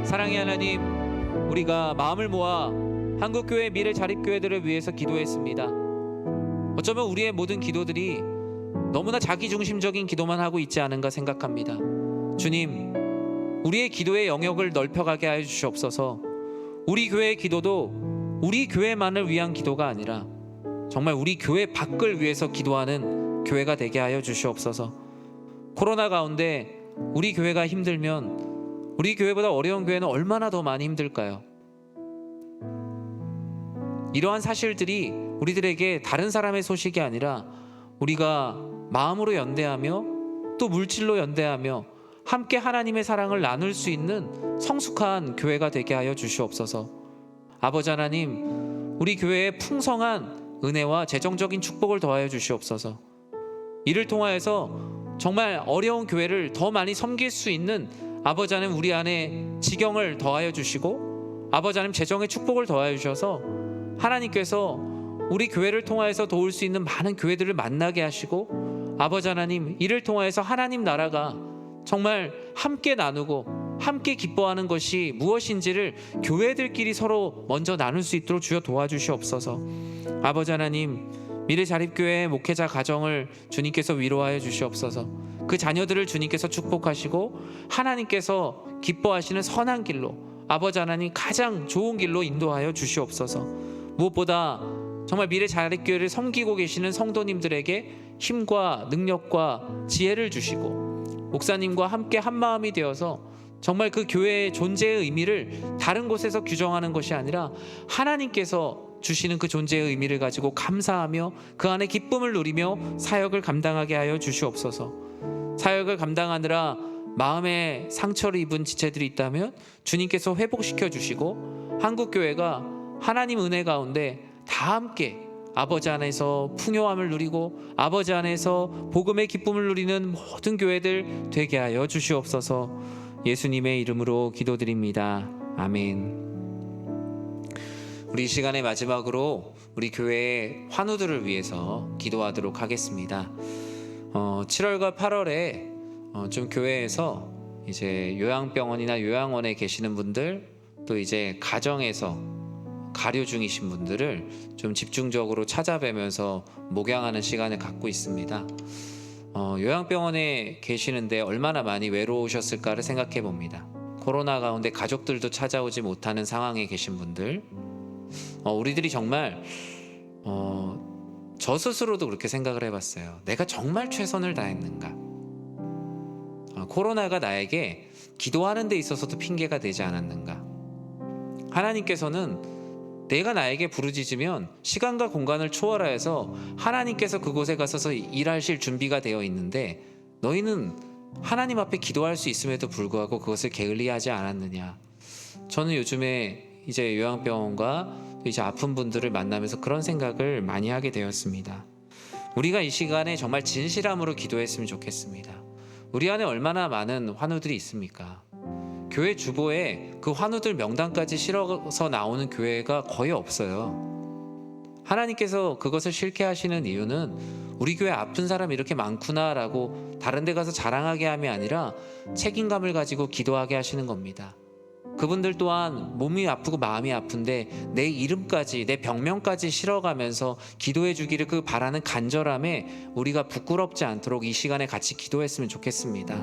S2: 사랑의 하나님, 우리가 마음을 모아 한국교회 미래 자립교회들을 위해서 기도했습니다. 어쩌면 우리의 모든 기도들이 너무나 자기중심적인 기도만 하고 있지 않은가 생각합니다. 주님, 우리의 기도의 영역을 넓혀가게 하여 주시옵소서. 우리 교회의 기도도 우리 교회만을 위한 기도가 아니라 정말 우리 교회 밖을 위해서 기도하는 교회가 되게 하여 주시옵소서. 코로나 가운데 우리 교회가 힘들면 우리 교회보다 어려운 교회는 얼마나 더 많이 힘들까요? 이러한 사실들이 우리들에게 다른 사람의 소식이 아니라 우리가 마음으로 연대하며 또 물질로 연대하며 함께 하나님의 사랑을 나눌 수 있는 성숙한 교회가 되게 하여 주시옵소서. 아버지 하나님, 우리 교회에 풍성한 은혜와 재정적인 축복을 더하여 주시옵소서. 이를 통하여서 정말 어려운 교회를 더 많이 섬길 수 있는 아버지 하나님, 우리 안에 지경을 더하여 주시고 아버지 하나님, 재정의 축복을 더하여 주셔서 하나님께서 우리 교회를 통하여서 도울 수 있는 많은 교회들을 만나게 하시고 아버지 하나님, 이를 통하여서 하나님 나라가 정말 함께 나누고 함께 기뻐하는 것이 무엇인지를 교회들끼리 서로 먼저 나눌 수 있도록 주여 도와주시옵소서. 아버지 하나님, 미래자립교회 목회자 가정을 주님께서 위로하여 주시옵소서. 그 자녀들을 주님께서 축복하시고 하나님께서 기뻐하시는 선한 길로 아버지 하나님, 가장 좋은 길로 인도하여 주시옵소서. 무엇보다 정말 미래자립교회를 섬기고 계시는 성도님들에게 힘과 능력과 지혜를 주시고 목사님과 함께 한마음이 되어서 정말 그 교회의 존재의 의미를 다른 곳에서 규정하는 것이 아니라 하나님께서 주시는 그 존재의 의미를 가지고 감사하며 그 안에 기쁨을 누리며 사역을 감당하게 하여 주시옵소서. 사역을 감당하느라 마음에 상처를 입은 지체들이 있다면 주님께서 회복시켜 주시고 한국교회가 하나님 은혜 가운데 다 함께 아버지 안에서 풍요함을 누리고 아버지 안에서 복음의 기쁨을 누리는 모든 교회들 되게 하여 주시옵소서. 예수님의 이름으로 기도드립니다. 아멘. 우리 이 시간의 마지막으로 우리 교회의 환우들을 위해서 기도하도록 하겠습니다. 7월과 8월에 좀 교회에서 이제 요양병원이나 요양원에 계시는 분들, 또 이제 가정에서 가료 중이신 분들을 좀 집중적으로 찾아뵈면서 목양하는 시간을 갖고 있습니다. 요양병원에 계시는데 얼마나 많이 외로우셨을까를 생각해 봅니다. 코로나 가운데 가족들도 찾아오지 못하는 상황에 계신 분들, 우리들이 정말 저 스스로도 그렇게 생각을 해봤어요. 내가 정말 최선을 다했는가? 코로나가 나에게 기도하는 데 있어서도 핑계가 되지 않았는가? 하나님께서는 내가 나에게 부르짖으면 시간과 공간을 초월하여서 하나님께서 그곳에 가서서 일하실 준비가 되어 있는데 너희는 하나님 앞에 기도할 수 있음에도 불구하고 그것을 게을리하지 않았느냐. 저는 요즘에 이제 요양병원과 이제 아픈 분들을 만나면서 그런 생각을 많이 하게 되었습니다. 우리가 이 시간에 정말 진실함으로 기도했으면 좋겠습니다. 우리 안에 얼마나 많은 환우들이 있습니까? 교회 주보에 그 환우들 명단까지 실어서 나오는 교회가 거의 없어요. 하나님께서 그것을 싫게 하시는 이유는 우리 교회 아픈 사람이 이렇게 많구나라고 다른 데 가서 자랑하게 함이 아니라 책임감을 가지고 기도하게 하시는 겁니다. 그분들 또한 몸이 아프고 마음이 아픈데 내 이름까지, 내 병명까지 실어가면서 기도해 주기를 그 바라는 간절함에 우리가 부끄럽지 않도록 이 시간에 같이 기도했으면 좋겠습니다.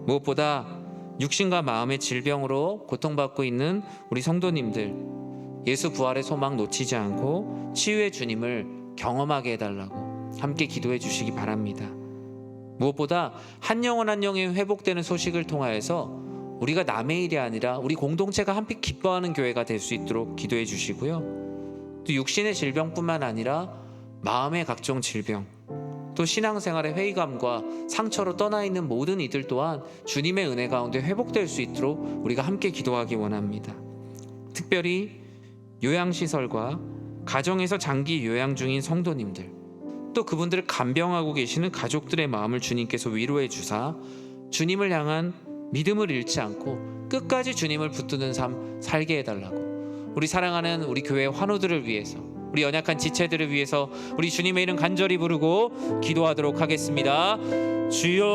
S2: 무엇보다 육신과 마음의 질병으로 고통받고 있는 우리 성도님들, 예수 부활의 소망 놓치지 않고 치유의 주님을 경험하게 해달라고 함께 기도해 주시기 바랍니다. 무엇보다 한 영혼 한 영혼이 회복되는 소식을 통하여서 우리가 남의 일이 아니라 우리 공동체가 함께 기뻐하는 교회가 될 수 있도록 기도해 주시고요. 또 육신의 질병뿐만 아니라 마음의 각종 질병, 또 신앙생활의 회의감과 상처로 떠나 있는 모든 이들 또한 주님의 은혜 가운데 회복될 수 있도록 우리가 함께 기도하기 원합니다. 특별히 요양시설과 가정에서 장기 요양 중인 성도님들, 또 그분들을 간병하고 계시는 가족들의 마음을 주님께서 위로해 주사 주님을 향한 믿음을 잃지 않고 끝까지 주님을 붙드는 삶 살게 해달라고, 우리 사랑하는 우리 교회 환우들을 위해서, 우리 연약한 지체들을 위해서 우리 주님의 이름 간절히 부르고 기도하도록 하겠습니다. 주여,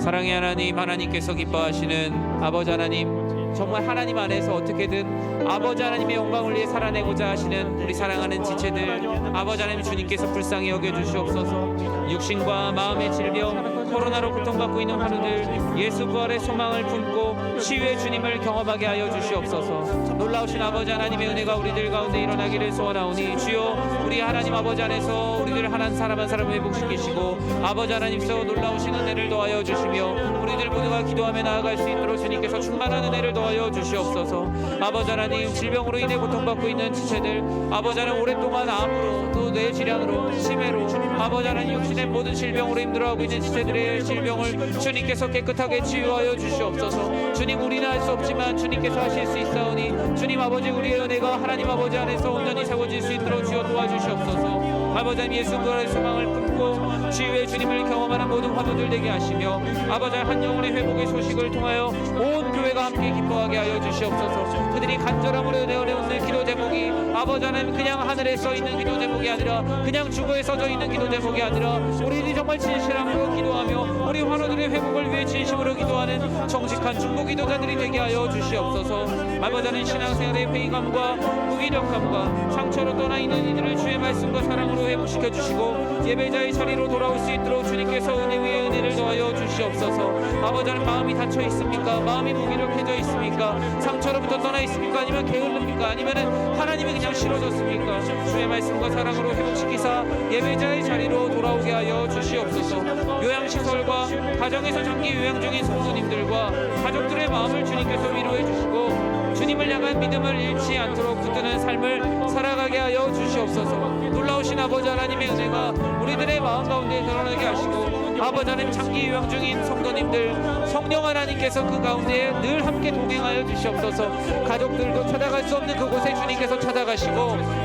S2: 사랑의 하나님, 하나님께서 기뻐하시는 아버지 하나님, 정말 하나님 안에서 어떻게든 아버지 하나님의 영광을 위해 살아내고자 하시는 우리 사랑하는 지체들, 아버지 하나님 주님께서 불쌍히 여겨주시옵소서. 육신과 마음의 질병, 코로나로 고통받고 있는 환우들 예수 부활의 소망을 품고 치유의 주님을 경험하게 하여 주시옵소서. 놀라우신 아버지 하나님의 은혜가 우리들 가운데 일어나기를 소원하오니 주여 우리 하나님 아버지 안에서 우리들 한 사람 한 사람 회복시키시고 아버지 하나님께서 놀라우신 은혜를 더하여 주시며 우리들 모두가 기도하며 나아갈 수 있도록 주님께서 충만한 은혜를 더하여 주시옵소서. 아버지 하나님 질병으로 인해 고통받고 있는 지체들 아버지 하나님 오랫동안 암으로 또 뇌질환으로 치매로 아버지 하나님 육신의 모든 질병으로 힘들어하고 있는 지체들의 질병을 주님께서 깨끗하게 치유하여 주시옵소서. 주님 우리는 할 수 없지만 주님께서 하실 수 있사오니 주님 아버지 우리의 은혜가 하나님 아버지 안에서 온전히 세워질 수 있도록 주여 도와주시옵소서. 아버지 하나님 예수 부활의 소망을 품고 치유의 주님을 경험하는 모든 환우들 되게 하시며 아버지 하나님 한 영혼의 회복의 소식을 통하여 온 교회가 함께 기뻐하게 하여 주시옵소서. 그들이 간절함으로 내어놓는 기도 제목이 아버지 하나님 그냥 하늘에 써있는 기도 제목이 아니라 그냥 주보에 써져 있는 기도 제목이 아니라 우리들이 정말 진실함으로 기도하며 우리 환우들의 회복을 위해 진심으로 기도하는 정직한 중보 기도자들이 되게 하여 주시옵소서. 아버지 하나님 신앙생활의 회의감과 무기력함과 상처로 떠나 있는 이들을 주의 말씀과 사랑으로 회복시켜 주시고 예배자의 자리로 돌아올 수 있도록 주님께서 은혜 위에 은혜를 더하여 주시옵소서. 아버지 하나님 마음이 닫혀 있습니까? 마음이 무기력해져 있습니까? 상처로부터 떠나 있습니까? 아니면 게을릅니까? 아니면 하나님이 그냥 싫어졌습니까? 주의 말씀과 사랑으로 회복시키사 예배자의 자리로 돌아오게 하여 주시옵소서. 요양시설과 가정에서 장기 요양 중인 성도님들과 가족들의 마음을 주님께서 위로해 주시고 주님을 향한 믿음을 잃지 않도록 붙드는 삶을 살아가게 하여 주시옵소서. 놀라우신 아버지 하나님의 은혜가 우리들의 마음 가운데 드러나게 하시고 아버지 하나님 장기 요양 중인 성도님들 성령 하나님께서 그 가운데 늘 함께 동행하여 주시옵소서. 가족들도 찾아갈 수 없는 그곳에 주님께서 찾아가시고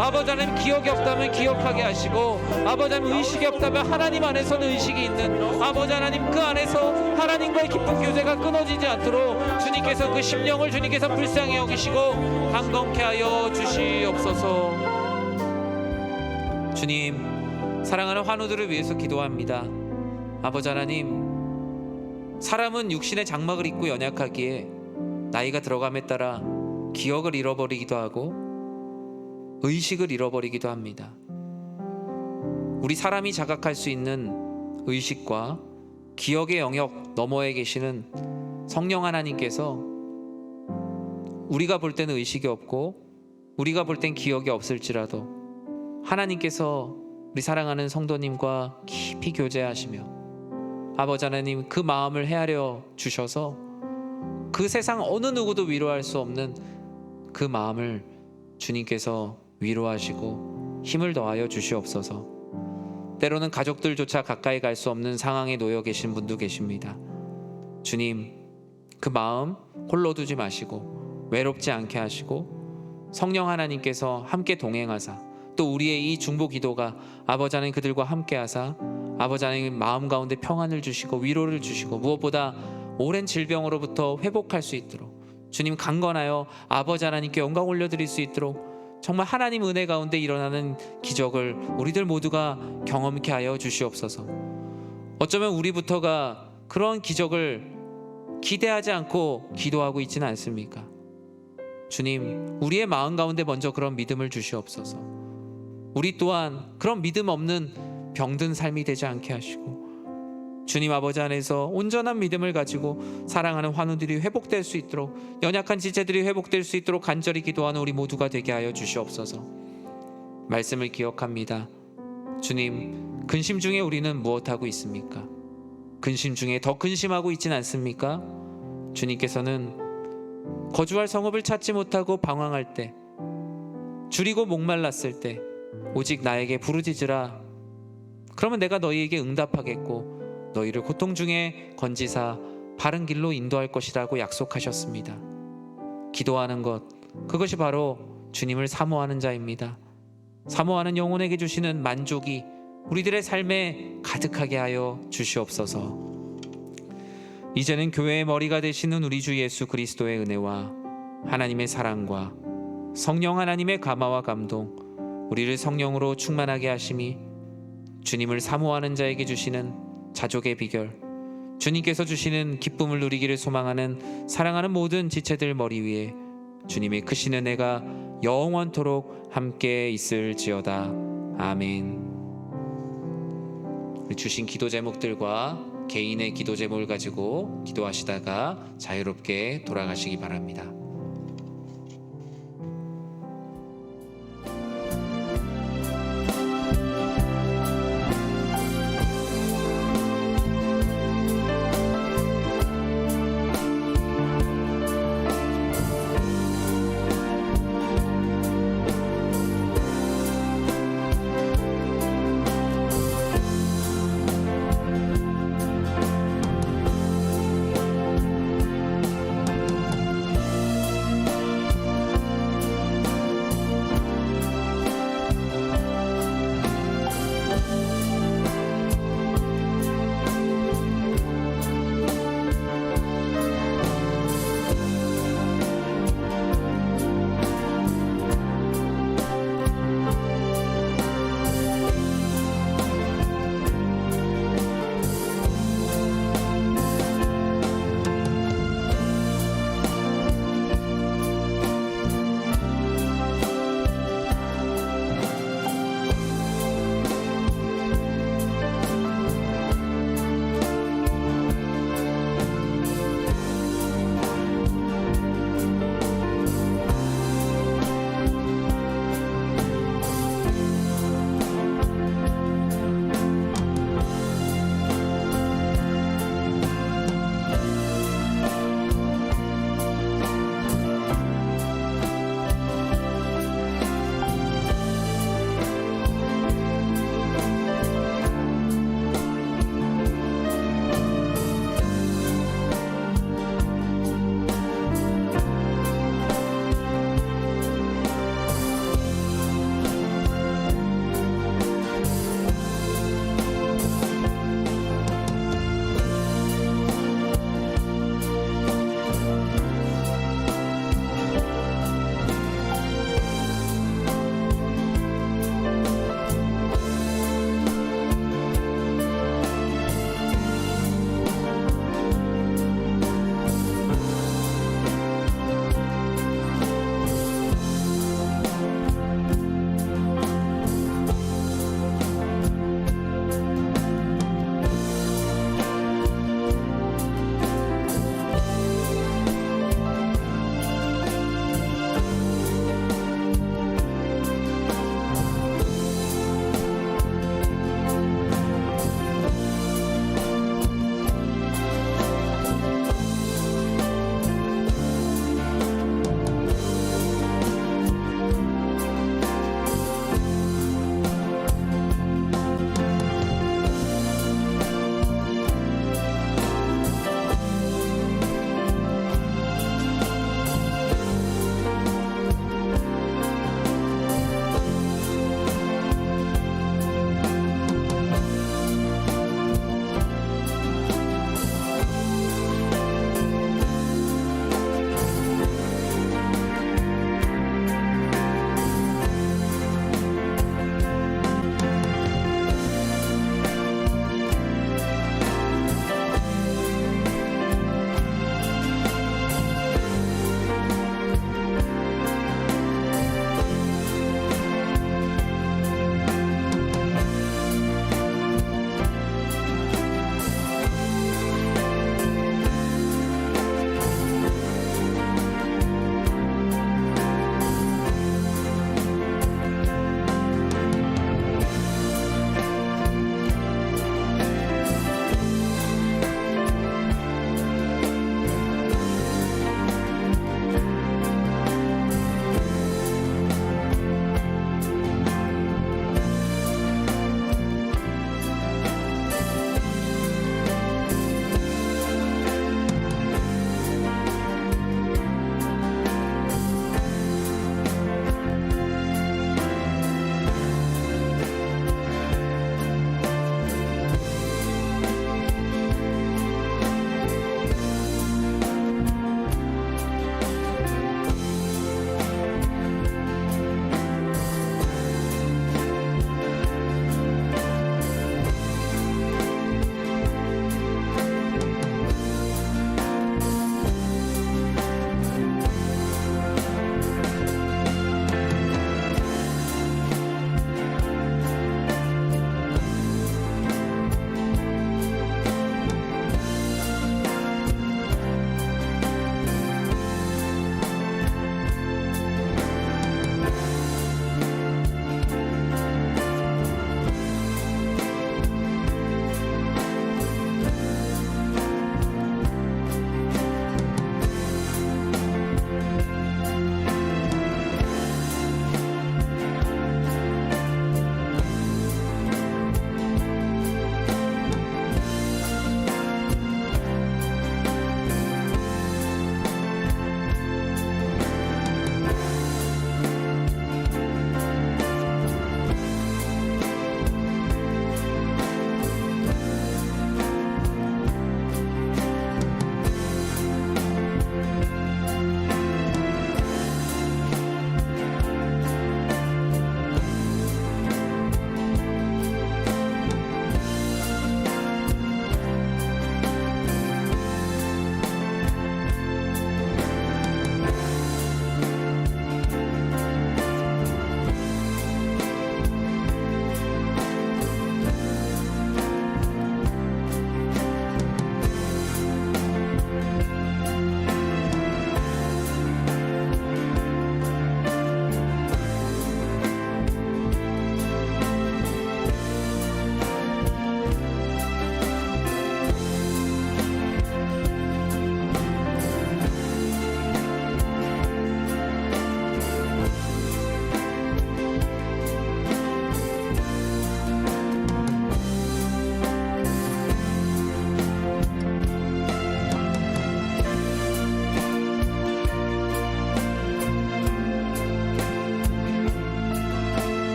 S2: 아버지 하나님 기억이 없다면 기억하게 하시고 아버지 하나님 의식이 없다면 하나님 안에서는 의식이 있는 아버지 하나님 그 안에서 하나님과의 깊은 교제가 끊어지지 않도록 주님께서 그 심령을 주님께서 불쌍히 여기시고 강건케 하여 주시옵소서. 주님 사랑하는 환우들을 위해서 기도합니다. 아버지 하나님 사람은 육신의 장막을 입고 연약하기에 나이가 들어감에 따라 기억을 잃어버리기도 하고 의식을 잃어버리기도 합니다. 우리 사람이 자각할 수 있는 의식과 기억의 영역 너머에 계시는 성령 하나님께서 우리가 볼 때는 의식이 없고 우리가 볼 땐 기억이 없을지라도 하나님께서 우리 사랑하는 성도님과 깊이 교제하시며 아버지 하나님 그 마음을 헤아려 주셔서 그 세상 어느 누구도 위로할 수 없는 그 마음을 주님께서 위로하시고 힘을 더하여 주시옵소서. 때로는 가족들조차 가까이 갈 수 없는 상황에 놓여 계신 분도 계십니다. 주님 그 마음 홀로 두지 마시고 외롭지 않게 하시고 성령 하나님께서 함께 동행하사 또 우리의 이 중보 기도가 아버지 하나님 그들과 함께 하사 아버지 하나님 마음 가운데 평안을 주시고 위로를 주시고 무엇보다 오랜 질병으로부터 회복할 수 있도록 주님 강건하여 아버지 하나님께 영광 올려드릴 수 있도록 정말 하나님 은혜 가운데 일어나는 기적을 우리들 모두가 경험케 하여 주시옵소서. 어쩌면 우리부터가 그런 기적을 기대하지 않고 기도하고 있지는 않습니까? 주님 우리의 마음 가운데 먼저 그런 믿음을 주시옵소서. 우리 또한 그런 믿음 없는 병든 삶이 되지 않게 하시고 주님 아버지 안에서 온전한 믿음을 가지고 사랑하는 환우들이 회복될 수 있도록 연약한 지체들이 회복될 수 있도록 간절히 기도하는 우리 모두가 되게 하여 주시옵소서. 말씀을 기억합니다. 주님 근심 중에 우리는 무엇하고 있습니까? 근심 중에 더 근심하고 있진 않습니까? 주님께서는 거주할 성읍을 찾지 못하고 방황할 때 줄이고 목말랐을 때 오직 나에게 부르짖으라 그러면 내가 너희에게 응답하겠고 너희를 고통 중에 건지사 바른 길로 인도할 것이라고 약속하셨습니다. 기도하는 것 그것이 바로 주님을 사모하는 자입니다. 사모하는 영혼에게 주시는 만족이 우리들의 삶에 가득하게 하여 주시옵소서. 이제는 교회의 머리가 되시는 우리 주 예수 그리스도의 은혜와 하나님의 사랑과 성령 하나님의 감화와 감동 우리를 성령으로 충만하게 하심이 주님을 사모하는 자에게 주시는 자족의 비결 주님께서 주시는 기쁨을 누리기를 소망하는 사랑하는 모든 지체들 머리 위에 주님의 크신 은혜가 영원토록 함께 있을지어다. 아멘. 주신 기도 제목들과 개인의 기도 제목을 가지고 기도하시다가 자유롭게 돌아가시기 바랍니다.